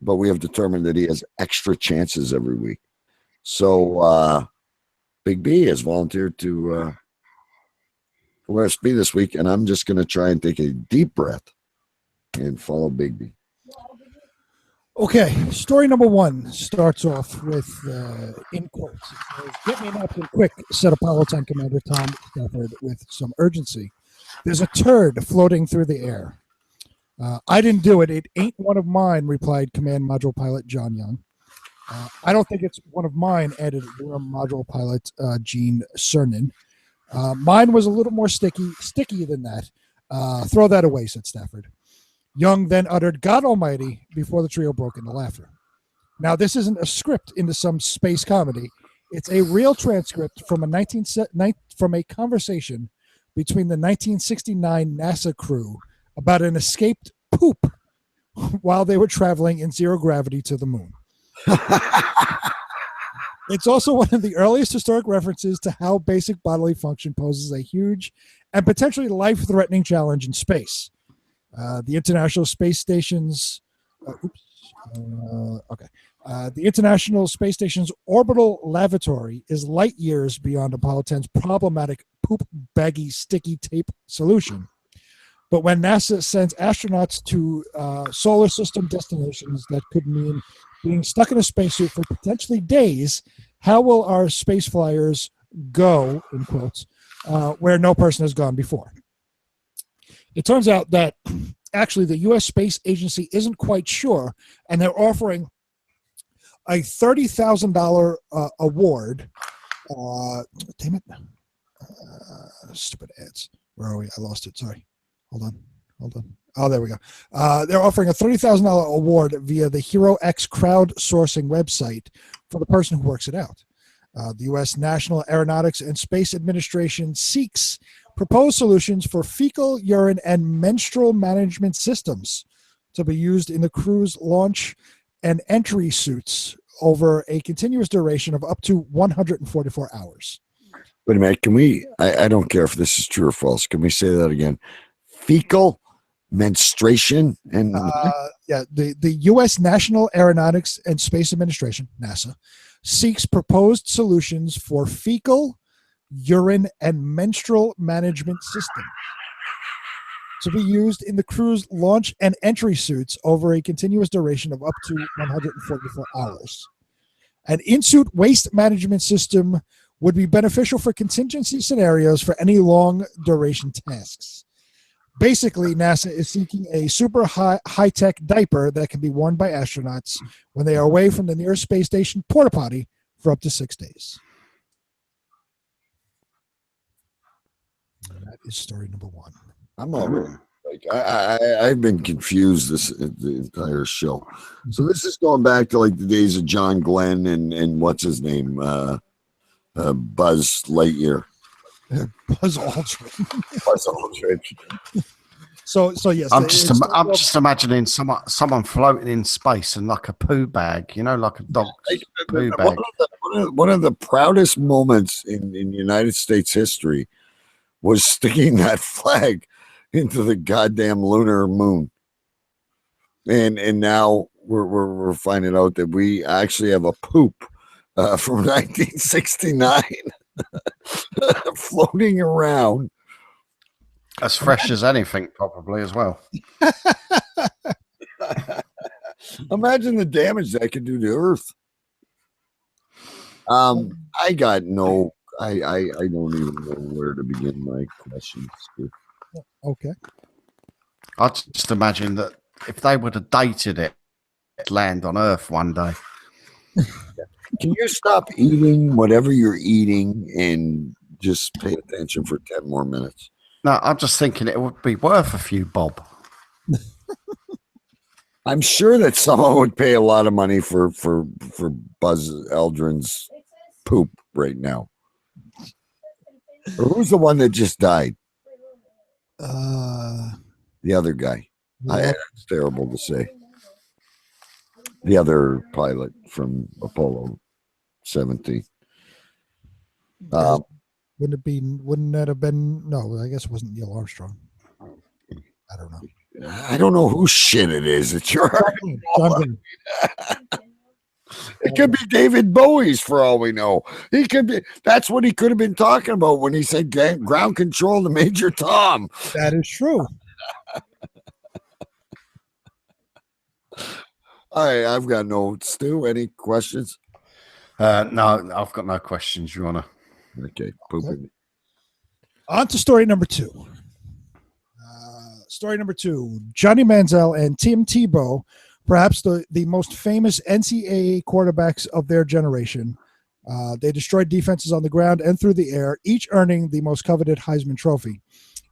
we have determined that he has extra chances every week. So Big B has volunteered to us B this week, and I'm just going to try and take a deep breath and follow Big B. Okay, story number one starts off with, in quotes, it says, "Get me an update quick," said Apollo 10 Commander Tom Stafford with some urgency. "There's a turd floating through the air." "I didn't do it. It ain't one of mine," replied Command Module Pilot John Young. "I don't think it's one of mine," added Rear Module Pilot Gene Cernan. "Mine was a little more sticky than that. Throw that away," said Stafford. Young then uttered, "God Almighty," before the trio broke into laughter. Now, this isn't a script into some space comedy. It's a real transcript from a conversation between the 1969 NASA crew about an escaped poop while they were traveling in zero gravity to the moon. It's also one of the earliest historic references to how basic bodily function poses a huge and potentially life-threatening challenge in space. The International Space Station's the International Space Station's orbital lavatory is light years beyond Apollo 10's problematic poop baggy sticky tape solution. But when NASA sends astronauts to solar system destinations that could mean being stuck in a spacesuit for potentially days, how will our space flyers go, in quotes, where no person has gone before? It turns out that actually the U.S. Space Agency isn't quite sure, and they're offering a $30,000 award. Damn it. Stupid ads. Where are we? I lost it. Sorry. Hold on. Oh, there we go. They're offering a $30,000 award via the Hero X crowdsourcing website for the person who works it out. The U.S. National Aeronautics and Space Administration seeks proposed solutions for fecal, urine, and menstrual management systems to be used in the crew's launch and entry suits over a continuous duration of up to 144 hours. Wait a minute. Can we, I don't care if this is true or false. Can we say that again? Fecal, menstruation, and the U.S. National Aeronautics and Space Administration, NASA, seeks proposed solutions for fecal, urine, and menstrual management systems to be used in the crew's launch and entry suits over a continuous duration of up to 144 hours. An in-suit waste management system would be beneficial for contingency scenarios for any long-duration tasks. Basically, NASA is seeking a super high-tech diaper that can be worn by astronauts when they are away from the nearest space station porta potty for up to 6 days. That is story number one. I'm already I've been confused the entire show. So this is going back to like the days of John Glenn and what's his name, Buzz Lightyear. Buzz Aldrin. Buzz Aldrin. So yes, I'm just imagining someone floating in space in like a poo bag, like a dog's poo bag. One of the proudest moments in United States history was sticking that flag into the goddamn lunar moon. And now we're finding out that we actually have a poop from 1969 floating around. As fresh as anything, probably as well. Imagine the damage that could do to Earth. I got no. I don't even know where to begin my questions. Okay. I just imagine that if they would have dated it, it'd land on Earth one day. Can you stop eating whatever you're eating and just pay attention for 10 more minutes? No, I'm just thinking it would be worth a few bob. I'm sure that someone would pay a lot of money for Buzz Aldrin's poop right now. Or who's the one that just died? The other guy. It's terrible to say. The other pilot from Apollo 17. Wouldn't that have been? No, I guess it wasn't Neil Armstrong. I don't know. I don't know whose shit it is. It's your. It could be David Bowie's for all we know. He could be. That's what he could have been talking about when he said ground control to Major Tom. That is true. All right, I've got no. Stu, any questions? No, I've got no questions, Your Honor. Okay, pooping. On to story number 2. Story number 2: Johnny Manziel and Tim Tebow, perhaps the most famous NCAA quarterbacks of their generation. They destroyed defenses on the ground and through the air, each earning the most coveted Heisman Trophy.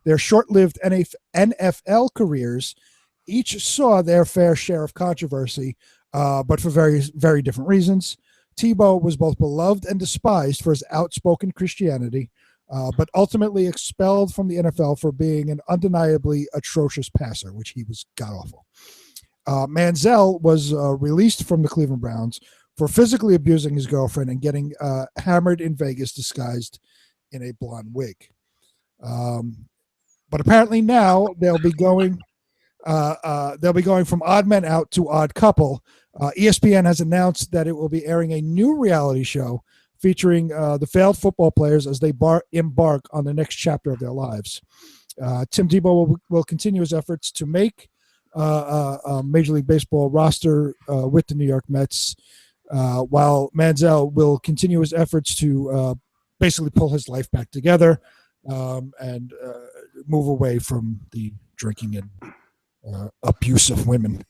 Their short-lived NFL careers each saw their fair share of controversy, but for very, very different reasons. Tebow was both beloved and despised for his outspoken Christianity, but ultimately expelled from the NFL for being an undeniably atrocious passer, which he was god-awful. Manziel was released from the Cleveland Browns for physically abusing his girlfriend and getting hammered in Vegas disguised in a blonde wig. But apparently now they'll be going from odd men out to odd couple. ESPN has announced that it will be airing a new reality show featuring the failed football players as they embark on the next chapter of their lives. Tim Tebow will continue his efforts to make a Major League Baseball roster with the New York Mets, while Manziel will continue his efforts to basically pull his life back together and move away from the drinking and abuse of women.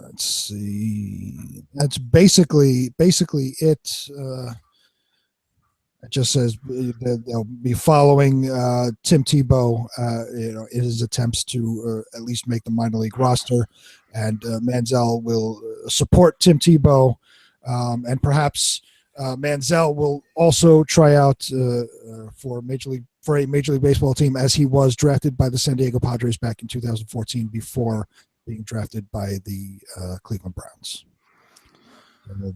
Let's see. That's basically it. It just says that they'll be following Tim Tebow, in his attempts to at least make the minor league roster, and Manziel will support Tim Tebow, and perhaps Manziel will also try out for a Major League Baseball team, as he was drafted by the San Diego Padres back in 2014 before being drafted by the Cleveland Browns.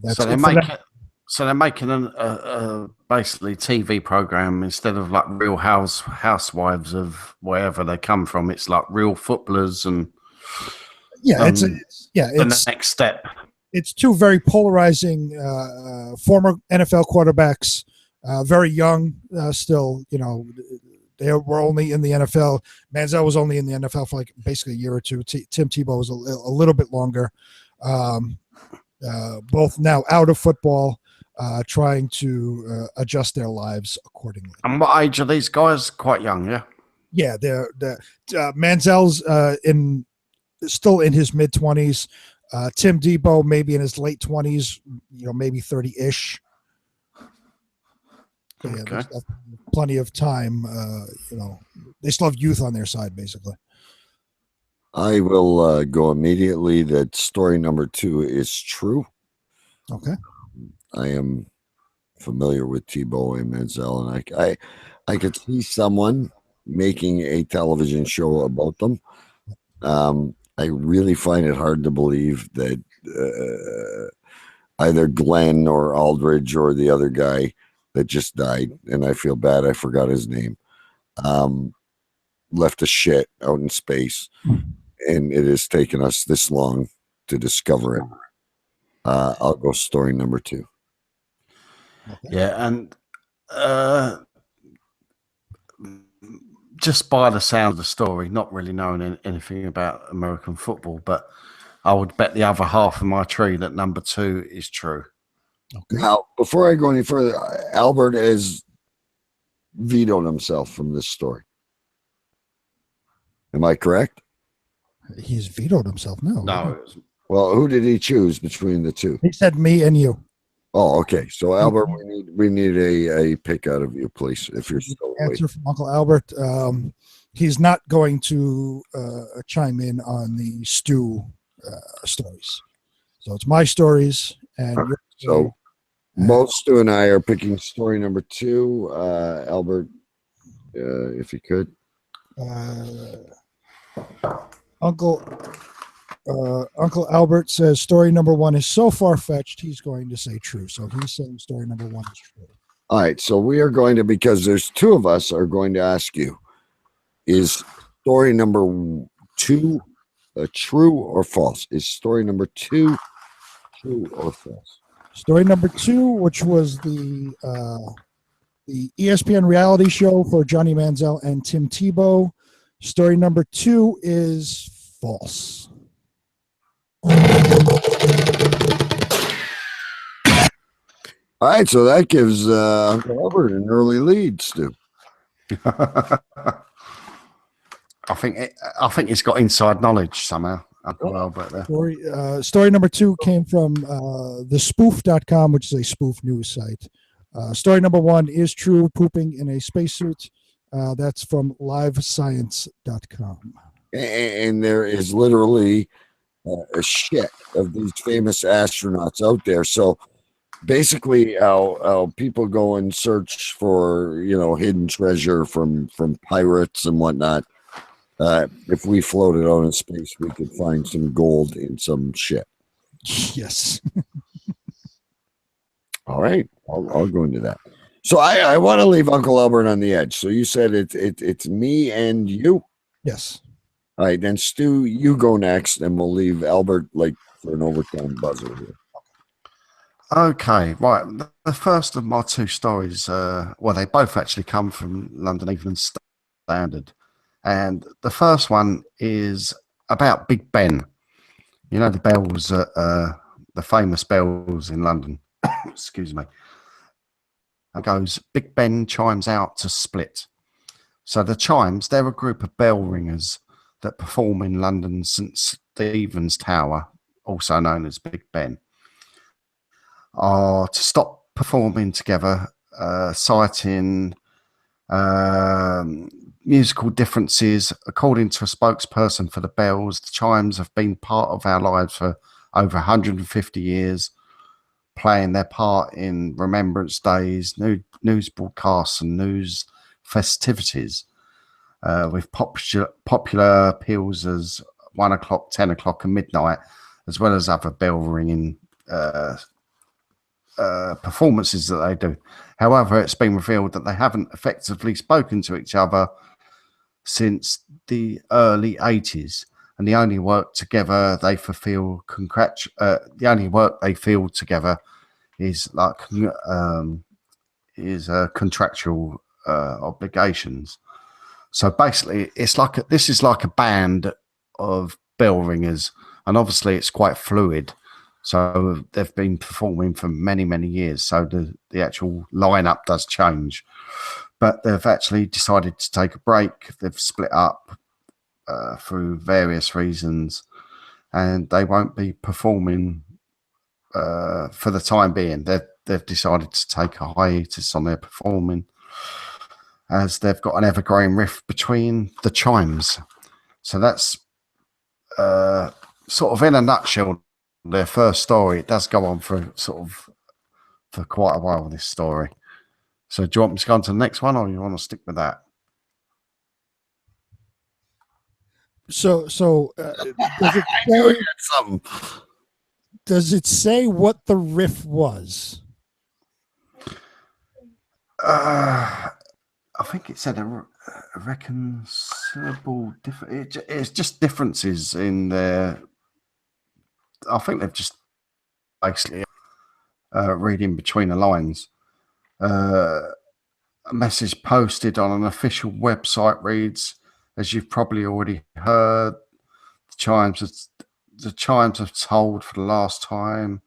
So they're making a basically TV program instead of like Real Housewives of wherever they come from. It's like real footballers and it's the next step. It's two very polarizing former NFL quarterbacks, very young still. They were only in the NFL. Manziel was only in the NFL for like basically a year or two. Tim Tebow was a little bit longer. Both now out of football, trying to adjust their lives accordingly. And what age are these guys? Quite young, yeah. Yeah, they're Manziel's still in his mid-20s. Tim Tebow maybe in his late 20s, maybe 30-ish. So yeah, they still have plenty of time. They still have youth on their side, basically. I will go immediately that story number 2 is true. Okay. I am familiar with Thibault and Menzel, and I could see someone making a television show about them. I really find it hard to believe that either Glenn or Aldridge or the other guy that just died, and I feel bad, I forgot his name, left a shit out in space, and it has taken us this long to discover it. I'll go story number 2. Yeah, and just by the sound of the story, not really knowing anything about American football, but I would bet the other half of my tree that number 2 is true. Okay. Now, before I go any further, Albert has vetoed himself from this story. Am I correct? He's vetoed himself. No. Well, who did he choose between the two? He said me and you. Oh, okay. So Albert, we need a pick out of you, please, if you're still Answer from Uncle Albert. He's not going to chime in on the Stu stories. So it's my stories and your story. So both Stu and I are picking story number 2. Albert, if you could. Uncle Albert says story number 1 is so far-fetched, he's going to say true. So he's saying story number 1 is true. All right. So we are going to, because there's 2 of us, are going to ask you, is story number 2 true or false? Is story number 2 true or false? Story number 2, which was the ESPN reality show for Johnny Manziel and Tim Tebow. Story number 2 is false. All right, so that gives Uncle Albert an early lead, Stu. I think it's got inside knowledge somehow. Uncle Albert there. Story number 2 came from thespoof.com, which is a spoof news site. Story number 1 is true, pooping in a spacesuit. That's from livescience.com. And there is literally a shit of these famous astronauts out there. So basically, how people go and search for hidden treasure from pirates and whatnot. If we floated out in space, we could find some gold in some shit. Yes. All right, I'll go into that. So I want to leave Uncle Albert on the edge. So you said it's me and you. Yes. All right, then Stu, you go next, and we'll leave Albert for an overtime buzzer here. Okay, right. The first of my 2 stories, they both actually come from London Evening Standard. And the first one is about Big Ben. You know, the bells, the famous bells in London. Excuse me. It goes, Big Ben chimes out to split. So the chimes, they're a group of bell ringers that perform in London's St. Stephen's Tower, also known as Big Ben, are to stop performing together, citing musical differences. According to a spokesperson for the bells, the chimes have been part of our lives for over 150 years, playing their part in Remembrance Days, news broadcasts and news festivities, with popular appeals as 1 o'clock, 10 o'clock and midnight, as well as other bell ringing performances that they do. However, it's been revealed that they haven't effectively spoken to each other since the early 80s, and the only work together they fulfill the only work they feel together is contractual obligations. So basically, this is like a band of bell ringers, and obviously it's quite fluid. So they've been performing for many, many years. So the actual lineup does change, but they've actually decided to take a break. They've split up through various reasons, and they won't be performing for the time being. they've decided to take a hiatus on their performing, as they've got an evergreen rift between the chimes. So that's sort of in a nutshell their first story. It does go on for for quite a while, this story. So do you want me to go on to the next one, or you want to stick with that? So does it say what the riff was? I think it said a reconcilable it's just differences in their. I think they've just basically reading between the lines. A message posted on an official website reads, as you've probably already heard, the chimes have tolled for the last time.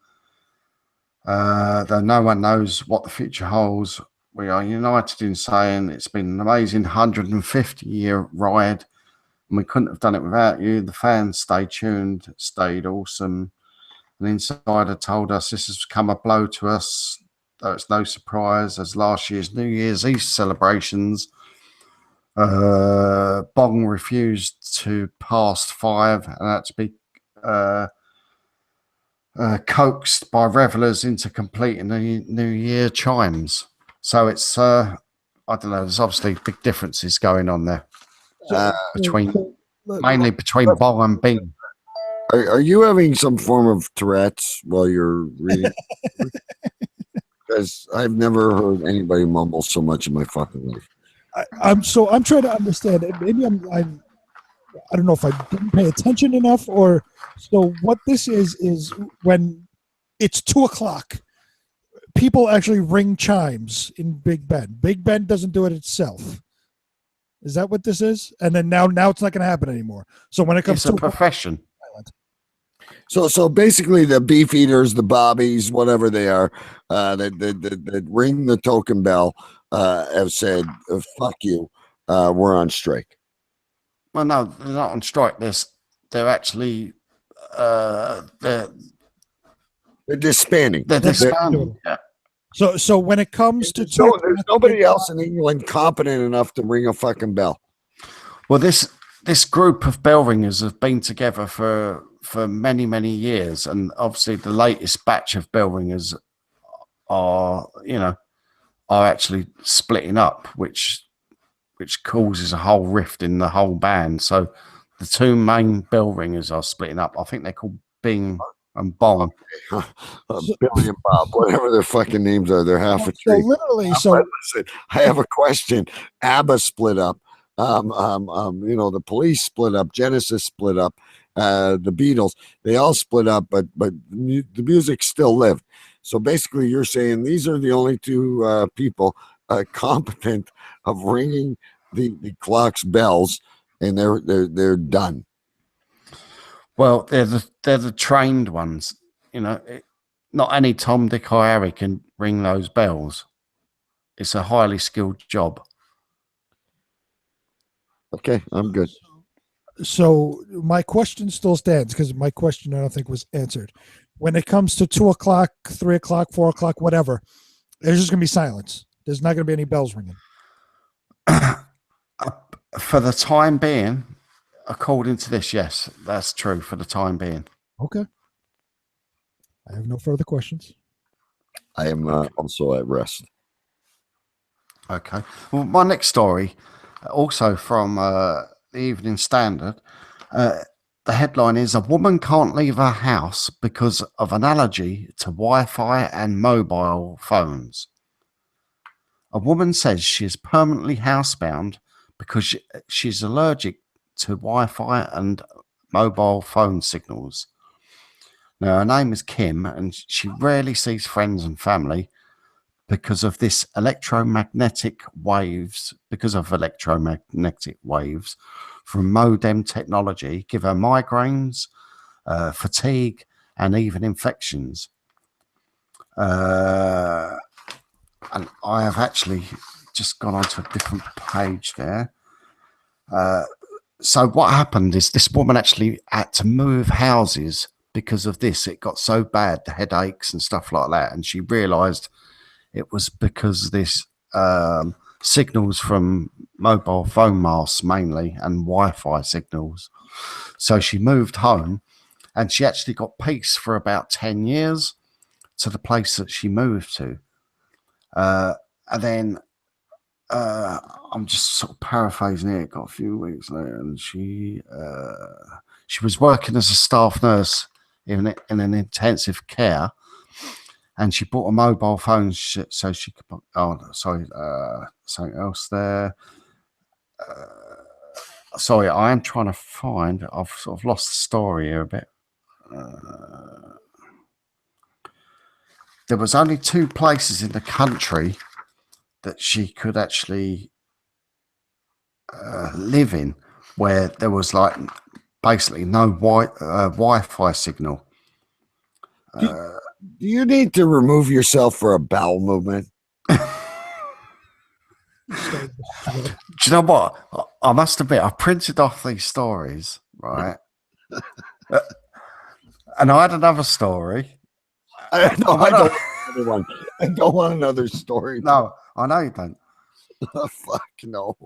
Though no one knows what the future holds, we are united in saying it's been an amazing 150-year ride, and we couldn't have done it without you. The fans stayed tuned, stayed awesome. An insider told us this has come a blow to us, though it's no surprise, as last year's New Year's Eve celebrations, Bong refused to pass 5 and had to be coaxed by revelers into completing the New Year chimes. So it's, I don't know, there's obviously big differences going on there mainly between Bong and Bing. Are you having some form of Tourette's while you're reading? Because I've never heard anybody mumble so much in my fucking life. I'm trying to understand. Maybe I don't know if I didn't pay attention enough, or so what this is when it's 2:00, people actually ring chimes in Big Ben. Big Ben doesn't do it itself. Is that what this is? And then now it's not going to happen anymore. So when it comes to a profession. So basically, the beef eaters, the bobbies, whatever they are, that ring the token bell, have said, "Fuck you, we're on strike." Well, no, they're not on strike. They're actually they're disbanding. They're disbanding. Yeah. So when it comes to there's nobody else in England competent enough to ring a fucking bell. Well, this group of bell ringers have been together for many years, and obviously the latest batch of bell ringers are actually splitting up, which causes a whole rift in the whole band. So the two main bell ringers are splitting up. I think they're called Bing and Bong. Billy and Bob, whatever their fucking names are, they're half a tree. Literally, listen, I have a question. ABBA split up. The Police split up. Genesis split up. The Beatles, they all split up, but the music still lived. So basically, you're saying these are the only two people competent of ringing the clock's bells, and they're done. Well, they're the trained ones. Not any Tom, Dick, or Harry can ring those bells. It's a highly skilled job. Okay, I'm good. So my question still stands, because my question I don't think was answered. When it comes to 2:00, 3:00, 4:00, whatever, there's just going to be silence. There's not going to be any bells ringing. For the time being, according to this, yes, that's true for the time being. Okay. I have no further questions. I am also at rest. Okay. Well, my next story, also from the Evening Standard, the headline is, "A woman can't leave her house because of an allergy to Wi-Fi and mobile phones." A woman says she is permanently housebound because she's allergic to Wi-Fi and mobile phone signals. Now, her name is Kim, and she rarely sees friends and family because of electromagnetic waves from modem technology give her migraines, fatigue, and even infections. And I have actually just gone onto a different page there. So what happened is this woman actually had to move houses because of this, it got so bad, the headaches and stuff like that. And she realized it was because this signals from mobile phone masts mainly and Wi-Fi signals. So she moved home, and she actually got peace for about 10 years to the place that she moved to. And then I'm just sort of paraphrasing it. Got a few weeks later, and she was working as a staff nurse in an intensive care, and she bought a mobile phone so she could. Oh, sorry, something else there. Sorry, I am trying to find. I've sort of lost the story here a bit. There was only 2 places in the country that she could actually live in where there was like basically no Wi-Fi signal. Do you need to remove yourself for a bowel movement? Do you know what? I must admit, I printed off these stories, right? And I had another story. I don't want another one. I don't want another story. No, I know you don't. Fuck no.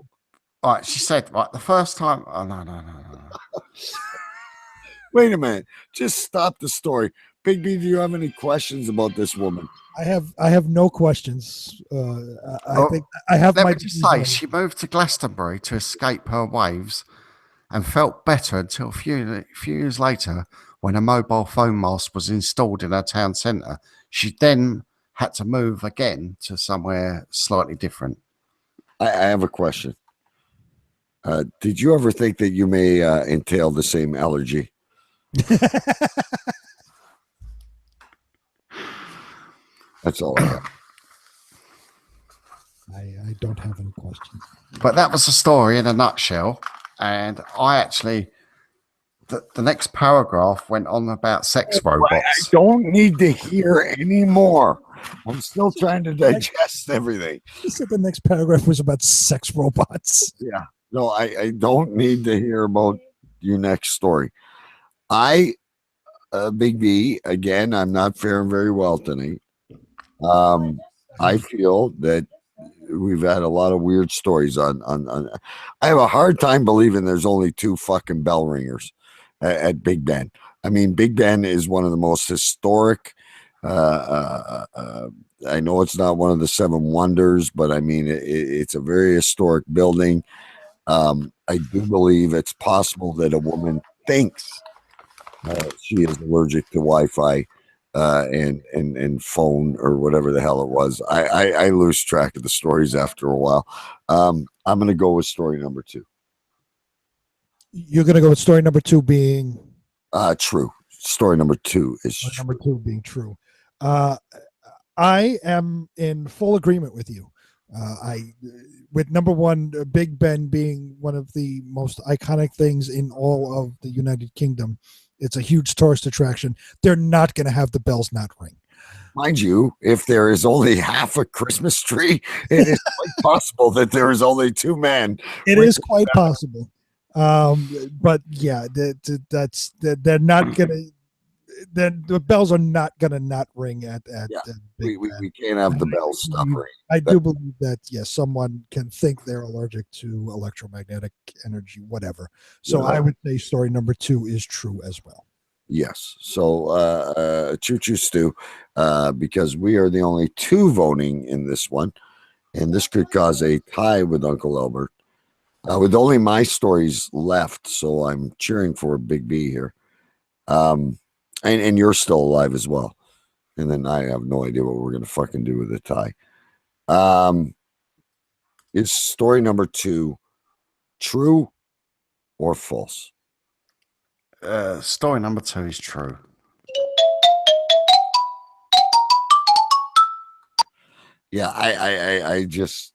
All right, she said, right, the first time. Oh, no. Wait a minute. Just stop the story. Big B, do you have any questions about this woman? I have no questions. I think I have let my. me just say, she moved to Glastonbury to escape her waves and felt better until a few years later when a mobile phone mast was installed in her town centre. She then had to move again to somewhere slightly different. I have a question. Did you ever think that you may entail the same allergy? That's all I have. I don't have any questions. But that was the story in a nutshell. And I actually, the next paragraph went on about sex robots. I don't need to hear any more. I'm still trying to digest everything. He said the next paragraph was about sex robots. Yeah. No, I don't need to hear about your next story. Big B, again, I'm not faring very well tonight. I feel that we've had a lot of weird stories on. I have a hard time believing there's only 2 fucking bell ringers at Big Ben. I mean, Big Ben is one of the most historic. I know it's not one of the 7 wonders, but I mean, it's a very historic building. I do believe it's possible that a woman thinks she is allergic to Wi-Fi and phone or whatever the hell it was. I lose track of the stories after a while. I'm going to go with story number 2. You're going to go with story number 2 being true. Story number 2 is true. Number 2 being true. I am in full agreement with you. With number 1, Big Ben being one of the most iconic things in all of the United Kingdom. It's a huge tourist attraction. They're not going to have the bells not ring. Mind you, if there is only half a Christmas tree, it is quite possible that there is only 2 men. It is quite possible. But yeah, they're not going to. The bells are not going to not ring at we can't have the bells stop ringing. I do believe that someone can think they're allergic to electromagnetic energy, whatever. So I would say story number 2 is true as well. Yes. So Choo Choo Stu, because we are the only 2 voting in this one, and this could cause a tie with Uncle Albert. With only my stories left, so I'm cheering for Big B here. And you're still alive as well. And then I have no idea what we're going to fucking do with the tie. Is story number 2 true or false? Story number 2 is true. Yeah, I just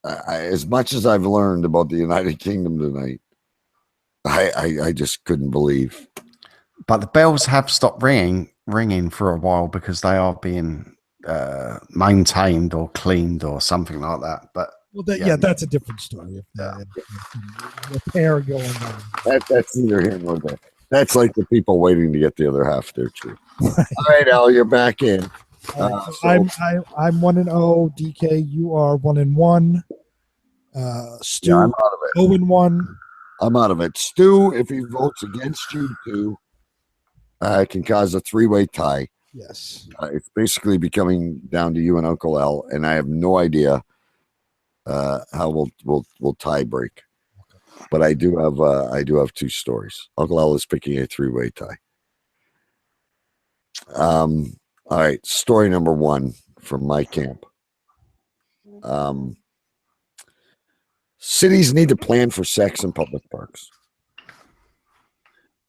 as much as I've learned about the United Kingdom tonight, I just couldn't believe. But the bells have stopped ringing for a while because they are being maintained or cleaned or something like that. But that's a different story. If repair going on. That's neither here nor there. That's like the people waiting to get the other half there too. All right, Al, you're back in. All right, so I'm 1-0. DK, you are 1-1. Stu, Yeah, I'm out of it. 0-1. I'm out of it. Stu, if he votes against you too, it can cause a three-way tie. Yes. It's basically becoming down to you and Uncle L, and I have no idea how we'll tie break. But I do have two stories. Uncle L is picking a three-way tie. All right, story number one from my camp. Cities need to plan for sex in public parks.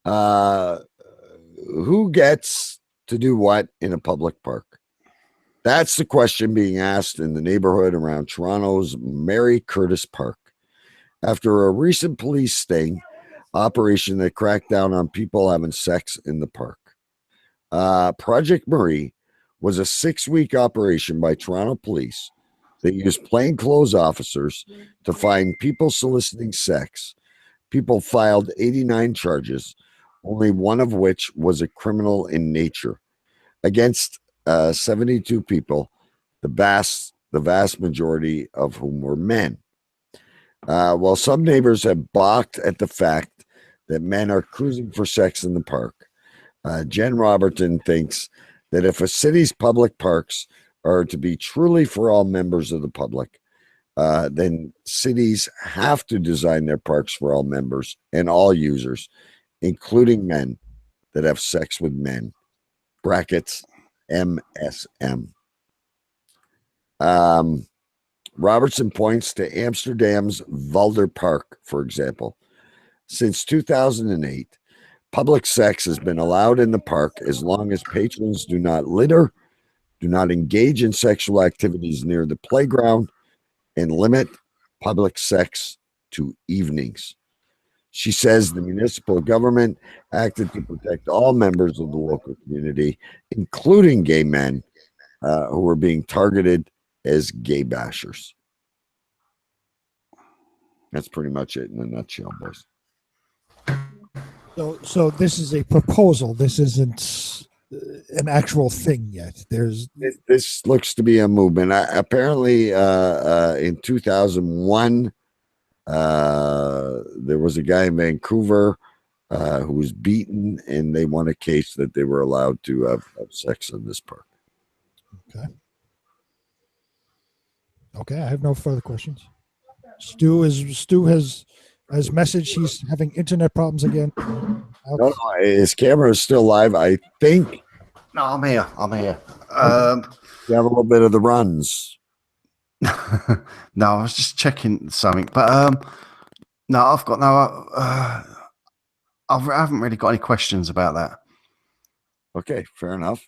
Who gets to do what in a public park? That's the question being asked in the neighborhood around Toronto's Mary Curtis Park after a recent police sting operation that cracked down on people having sex in the park. Project Marie was a 6-week operation by Toronto police that used plainclothes officers to find people soliciting sex. People filed 89 charges, only one of which was a criminal in nature, against 72 people, the vast majority of whom were men. While some neighbors have balked at the fact that men are cruising for sex in the park, Jen Robertson thinks that if a city's public parks are to be truly for all members of the public, then cities have to design their parks for all members and all users, including men that have sex with men. Brackets MSM. Robertson points to Amsterdam's Valder Park, for example. Since 2008, public sex has been allowed in the park as long as patrons do not litter, do not engage in sexual activities near the playground, and limit public sex to evenings. She says the municipal government acted to protect all members of the local community, including gay men who were being targeted as gay bashers. That's pretty much it in a nutshell, boys. So this is a proposal. This isn't an actual thing yet. This looks to be a movement. Apparently, in 2001, there was a guy in Vancouver who was beaten, and they won a case that they were allowed to have sex in this park. Okay, I have no further questions. Stu has messaged he's having internet problems again. No, his camera is still live. I think. No, I'm here. You have a little bit of the runs. No, I was just checking something, but no, I've got no. I haven't really got any questions about that. Okay, fair enough.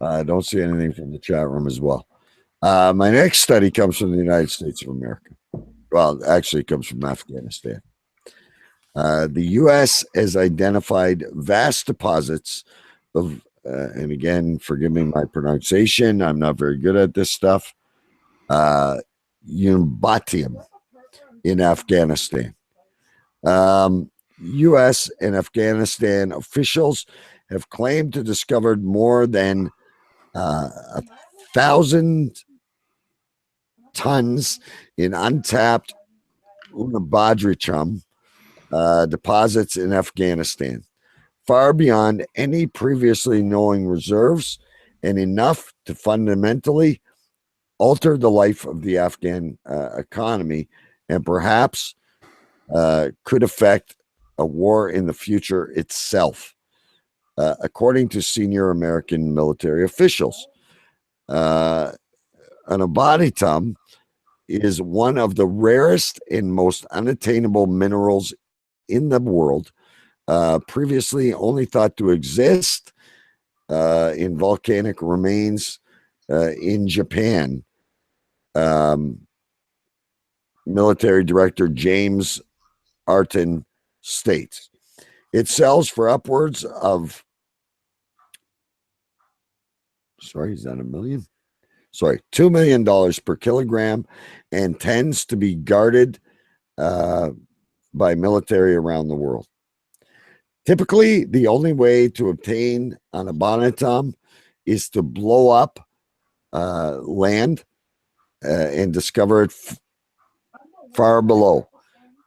I don't see anything from the chat room as well. My next study comes from the United States of America. Well, actually, it comes from Afghanistan. The U.S. has identified vast deposits of, and again, forgive me my pronunciation, I'm not very good at this stuff, Umbatium in Afghanistan. U.S. and Afghanistan officials have claimed to discovered more than 1,000 tons in untapped Unabadrichum deposits in Afghanistan, far beyond any previously known reserves and enough to fundamentally alter the life of the Afghan economy and perhaps could affect a war in the future itself, according to senior American military officials. An abaditum is one of the rarest and most unattainable minerals in the world, previously only thought to exist in volcanic remains in Japan. Military Director James Arton states it sells for upwards of, sorry, is that $1 million? Sorry, $2 million per kilogram, and tends to be guarded by military around the world. Typically, the only way to obtain an abominatum is to blow up land and discover it far below,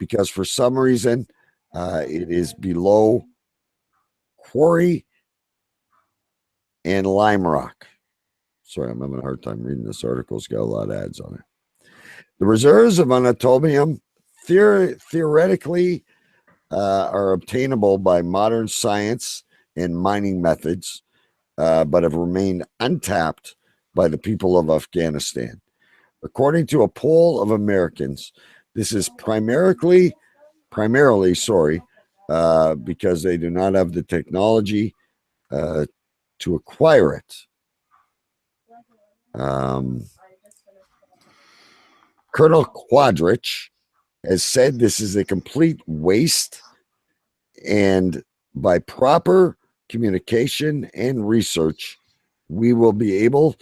because for some reason it is below quarry and lime rock. Sorry, I'm having a hard time reading this article. It's got a lot of ads on it. The reserves of anatomium theoretically are obtainable by modern science and mining methods, but have remained untapped by the people of Afghanistan. According to a poll of Americans, this is primarily, because they do not have the technology to acquire it. Colonel Quadrich has said this is a complete waste, and by proper communication and research, we will be able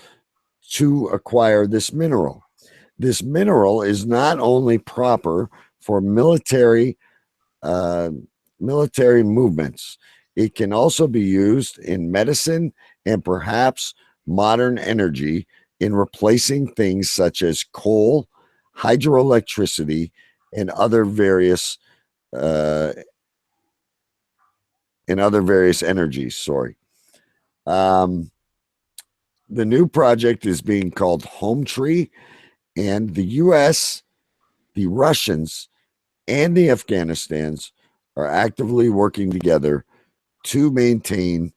to acquire this mineral. This mineral is not only proper for military movements, it can also be used in medicine and perhaps modern energy in replacing things such as coal, hydroelectricity, and other various energies. Sorry. The new project is being called Home Tree, and the U.S., the Russians, and the Afghanistans are actively working together to maintain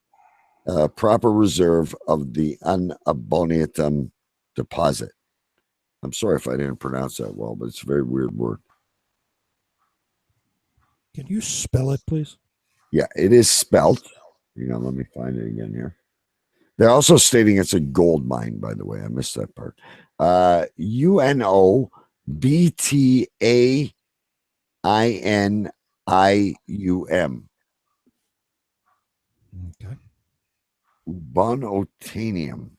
a proper reserve of the unabonitum deposit. I'm sorry if I didn't pronounce that well, but it's a very weird word. Can you spell it, please? Yeah, it is spelled. Let me find it again here. They're also stating it's a gold mine, by the way. I missed that part. UNOBTAINIUM. Okay. Bonotanium.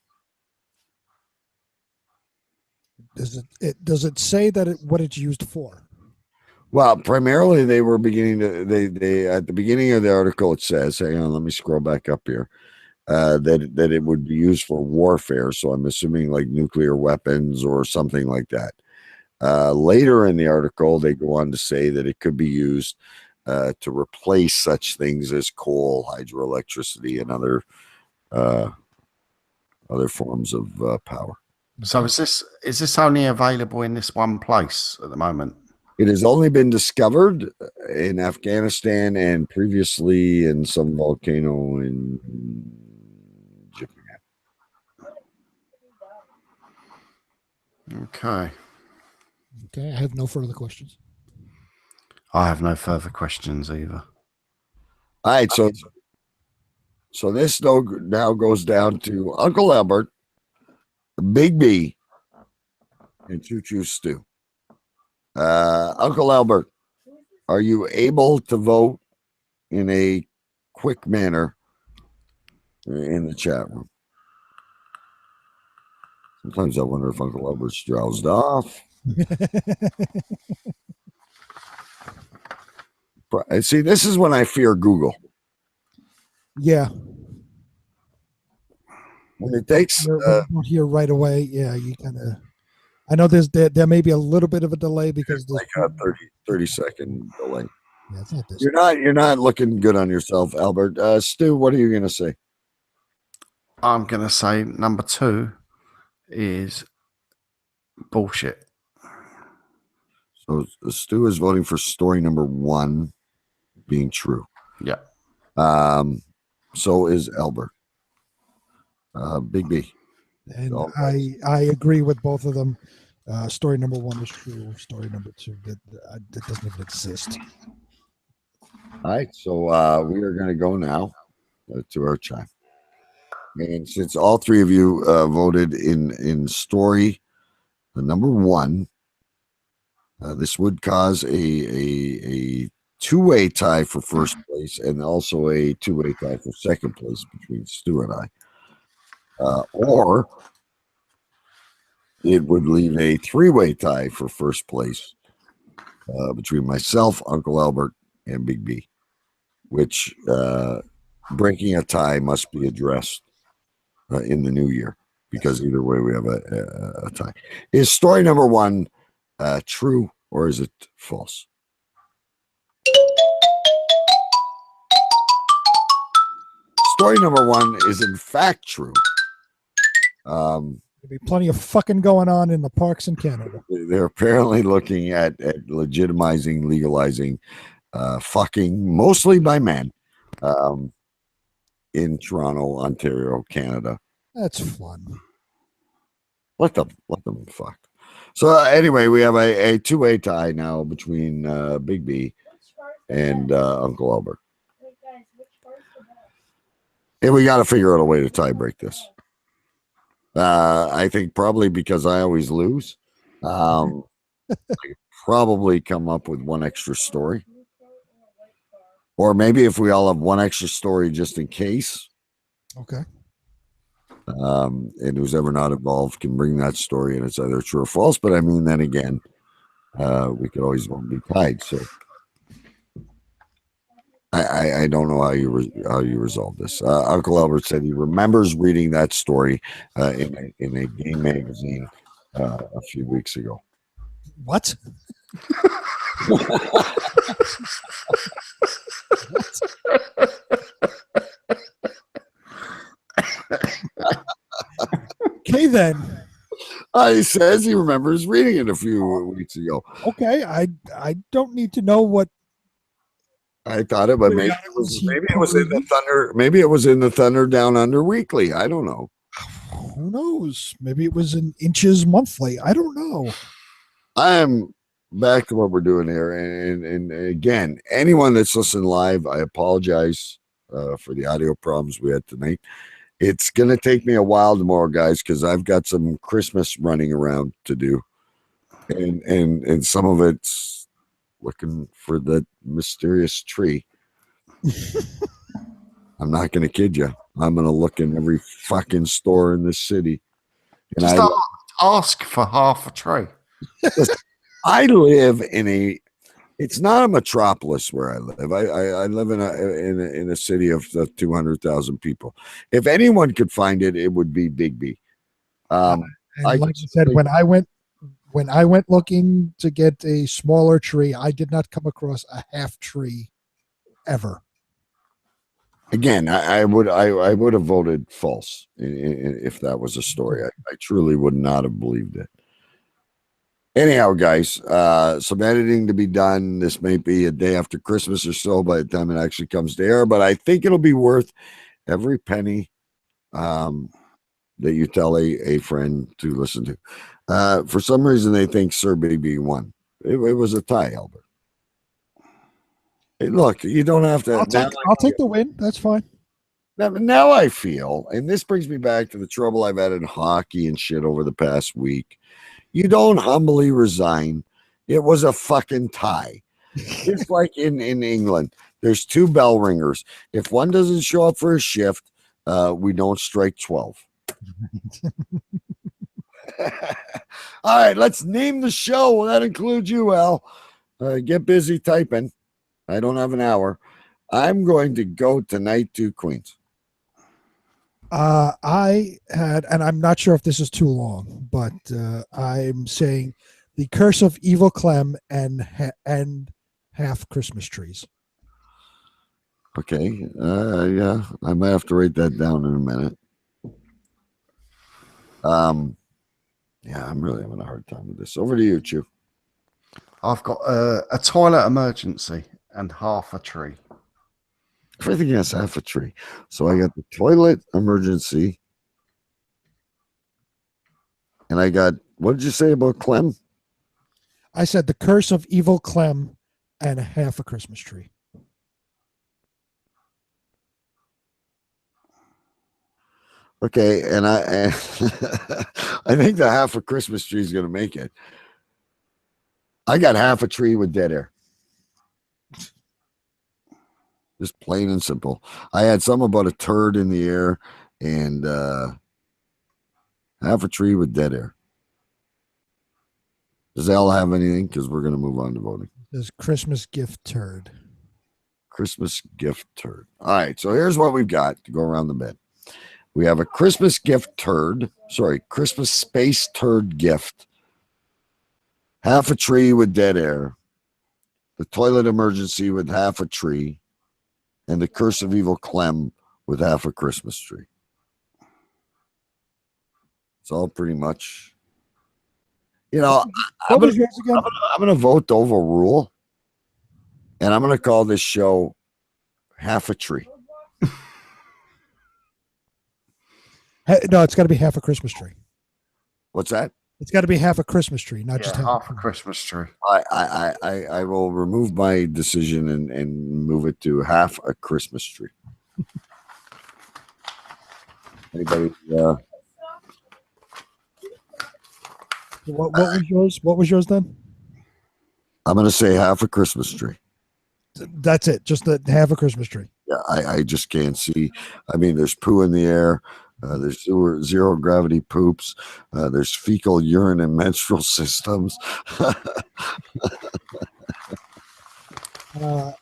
Does it say that what it's used for? Well, primarily they were beginning to they at the beginning of the article it says, hang on, let me scroll back up here. That it would be used for warfare. So I'm assuming like nuclear weapons or something like that. Later in the article, they go on to say that it could be used to replace such things as coal, hydroelectricity, and other forms of power. So is this only available in this one place at the moment? It has only been discovered in Afghanistan and previously in some volcano in Japan. Okay. Okay, I have no further questions. I have no further questions either. All right, so this now goes down to Uncle Albert, Big B, and Choo Choo Stu. Uncle Albert, are you able to vote in a quick manner in the chat room? Sometimes I wonder if Uncle Albert's drowsed off. See, this is when I fear Google. Yeah. When it takes We're not here right away. Yeah, you kind of. I know there may be a little bit of a delay because like a 30-second delay. Yeah, it's not this. You're not looking good on yourself, Albert. Stu, what are you gonna say? I'm gonna say number 2 is bullshit. So Stu is voting for story number 1 being true. Yeah. So is Albert. Big B. And I agree with both of them. Story number 1 is true. Story number 2 that doesn't even exist. All right, so we are going to go now to our chime. And since all three of you voted in story number 1, this would cause a two-way tie for first place and also a two-way tie for second place between Stu and I. Or it would leave a three-way tie for first place between myself, Uncle Albert, and Big B. which breaking a tie must be addressed in the new year, because either way we have a tie. Is story number one true or is it false? Story number one is in fact true. There'll be plenty of fucking going on in the parks in Canada. They're apparently looking at legitimizing, legalizing fucking, mostly by men, in Toronto, Ontario, Canada. That's fun. Let them fuck. So anyway, we have a two-way tie now between Big B and Uncle Albert. And we got to figure out a way to tie break this. I think probably because I always lose. I probably come up with one extra story. Or maybe if we all have one extra story just in case. Okay. And who's ever not involved can bring that story, and it's either true or false. But I mean, then again, we could always be tied. So I don't know how you resolve this. Uncle Albert said he remembers reading that story in a game magazine a few weeks ago. What? Okay, then. He says he remembers reading it a few weeks ago. Okay, I don't need to know what. I thought it, but maybe it was in the Thunder. Maybe it was in the Thunder Down Under Weekly. I don't know. Who knows? Maybe it was in Inches Monthly. I don't know. I am back to what we're doing here, and again, anyone that's listening live, I apologize for the audio problems we had tonight. It's gonna take me a while tomorrow, guys, because I've got some Christmas running around to do, and some of it's looking for the mysterious tree. I'm not gonna kid you. I'm gonna look in every fucking store in this city, and just ask for half a tree. I live in a. It's not a metropolis where I live. I live in a city of 200,000 people. If anyone could find it, it would be Big B. And like you said, when I went looking to get a smaller tree, I did not come across a half tree ever. Again, I would have voted false if that was a story. I truly would not have believed it. Anyhow, guys, some editing to be done. This may be a day after Christmas or so by the time it actually comes to air, but I think it'll be worth every penny that you tell a friend to listen to. For some reason, they think Sir Baby won. It was a tie, Albert. Hey, look, you don't have to. I'll take the win. That's fine. Now I feel, and this brings me back to the trouble I've had in hockey and shit over the past week. You don't humbly resign. It was a fucking tie. Just like in England, there's two bell ringers. If one doesn't show up for a shift, we don't strike 12. All right, let's name the show. Well, that includes you, Al. Get busy typing. I don't have an hour. I'm going to go tonight to Queens. I had, and I'm not sure if this is too long, but I'm saying The Curse of Evil Clem and half Christmas trees. Okay. Yeah, I might have to write that down in a minute. Yeah, I'm really having a hard time with this. Over to you, Choo. I've got a toilet emergency and half a tree. Everything has half a tree. So I got the toilet emergency. And I got, what did you say about Clem? I said The Curse of Evil Clem and half a Christmas tree. Okay, and I think the half a Christmas tree is going to make it. I got half a tree with dead air. Just plain and simple. I had some about a turd in the air and half a tree with dead air. Does Al have anything? Because we're going to move on to voting. There's Christmas gift turd. Christmas gift turd. All right, so here's what we've got to go around the bed. We have a Christmas gift turd. Sorry, Christmas space turd gift. Half a tree with dead air. The toilet emergency with half a tree. And the curse of evil Clem with half a Christmas tree. It's all pretty much. You know, I'm going to vote to overrule. And I'm going to call this show Half a Tree. No, it's got to be half a Christmas tree. What's that? It's got to be half a Christmas tree, not just half a Christmas tree. I will remove my decision and move it to half a Christmas tree. Anybody? What was yours? What was yours then? I'm going to say half a Christmas tree. That's it. Just the half a Christmas tree. Yeah, I just can't see. I mean, there's poo in the air. There's zero gravity poops. There's fecal urine and menstrual systems. There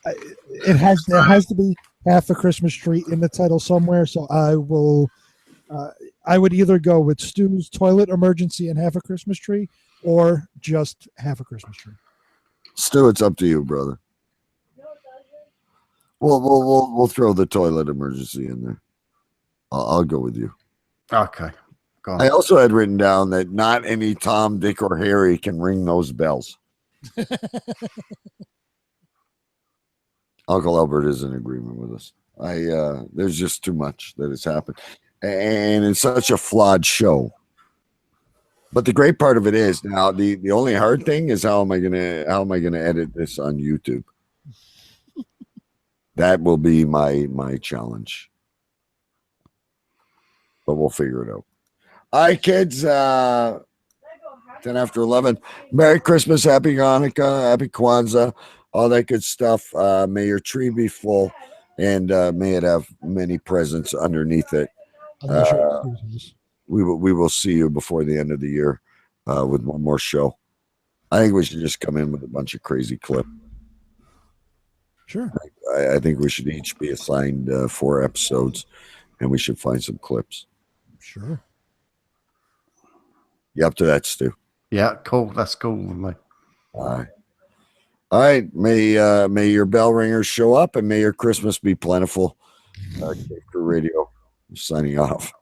has to be half a Christmas tree in the title somewhere. So I will. I would either go with Stu's toilet emergency and half a Christmas tree, or just half a Christmas tree. Stu, it's up to you, brother. We'll throw the toilet emergency in there. I'll go with you. Okay. Go on. I also had written down that not any Tom, Dick, or Harry can ring those bells. Uncle Albert is in agreement with us. There's just too much that has happened, and it's such a flawed show. But the great part of it is now the only hard thing is how am I gonna edit this on YouTube? That will be my challenge. But we'll figure it out. All right, kids. 10 after 11. Merry Christmas, Happy Hanukkah, Happy Kwanzaa, all that good stuff. May your tree be full, and may it have many presents underneath it. We will see you before the end of the year with one more show. I think we should just come in with a bunch of crazy clips. Sure. I think we should each be assigned 4 episodes, and we should find some clips. Sure. You up to that, Stu? Yeah, cool. That's cool with me. All right. May your bell ringers show up, and may your Christmas be plentiful. Cave Crew Radio, signing off.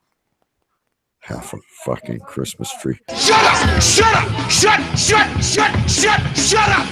Half a fucking Christmas tree. Shut up! Shut up! Shut up! Shut up!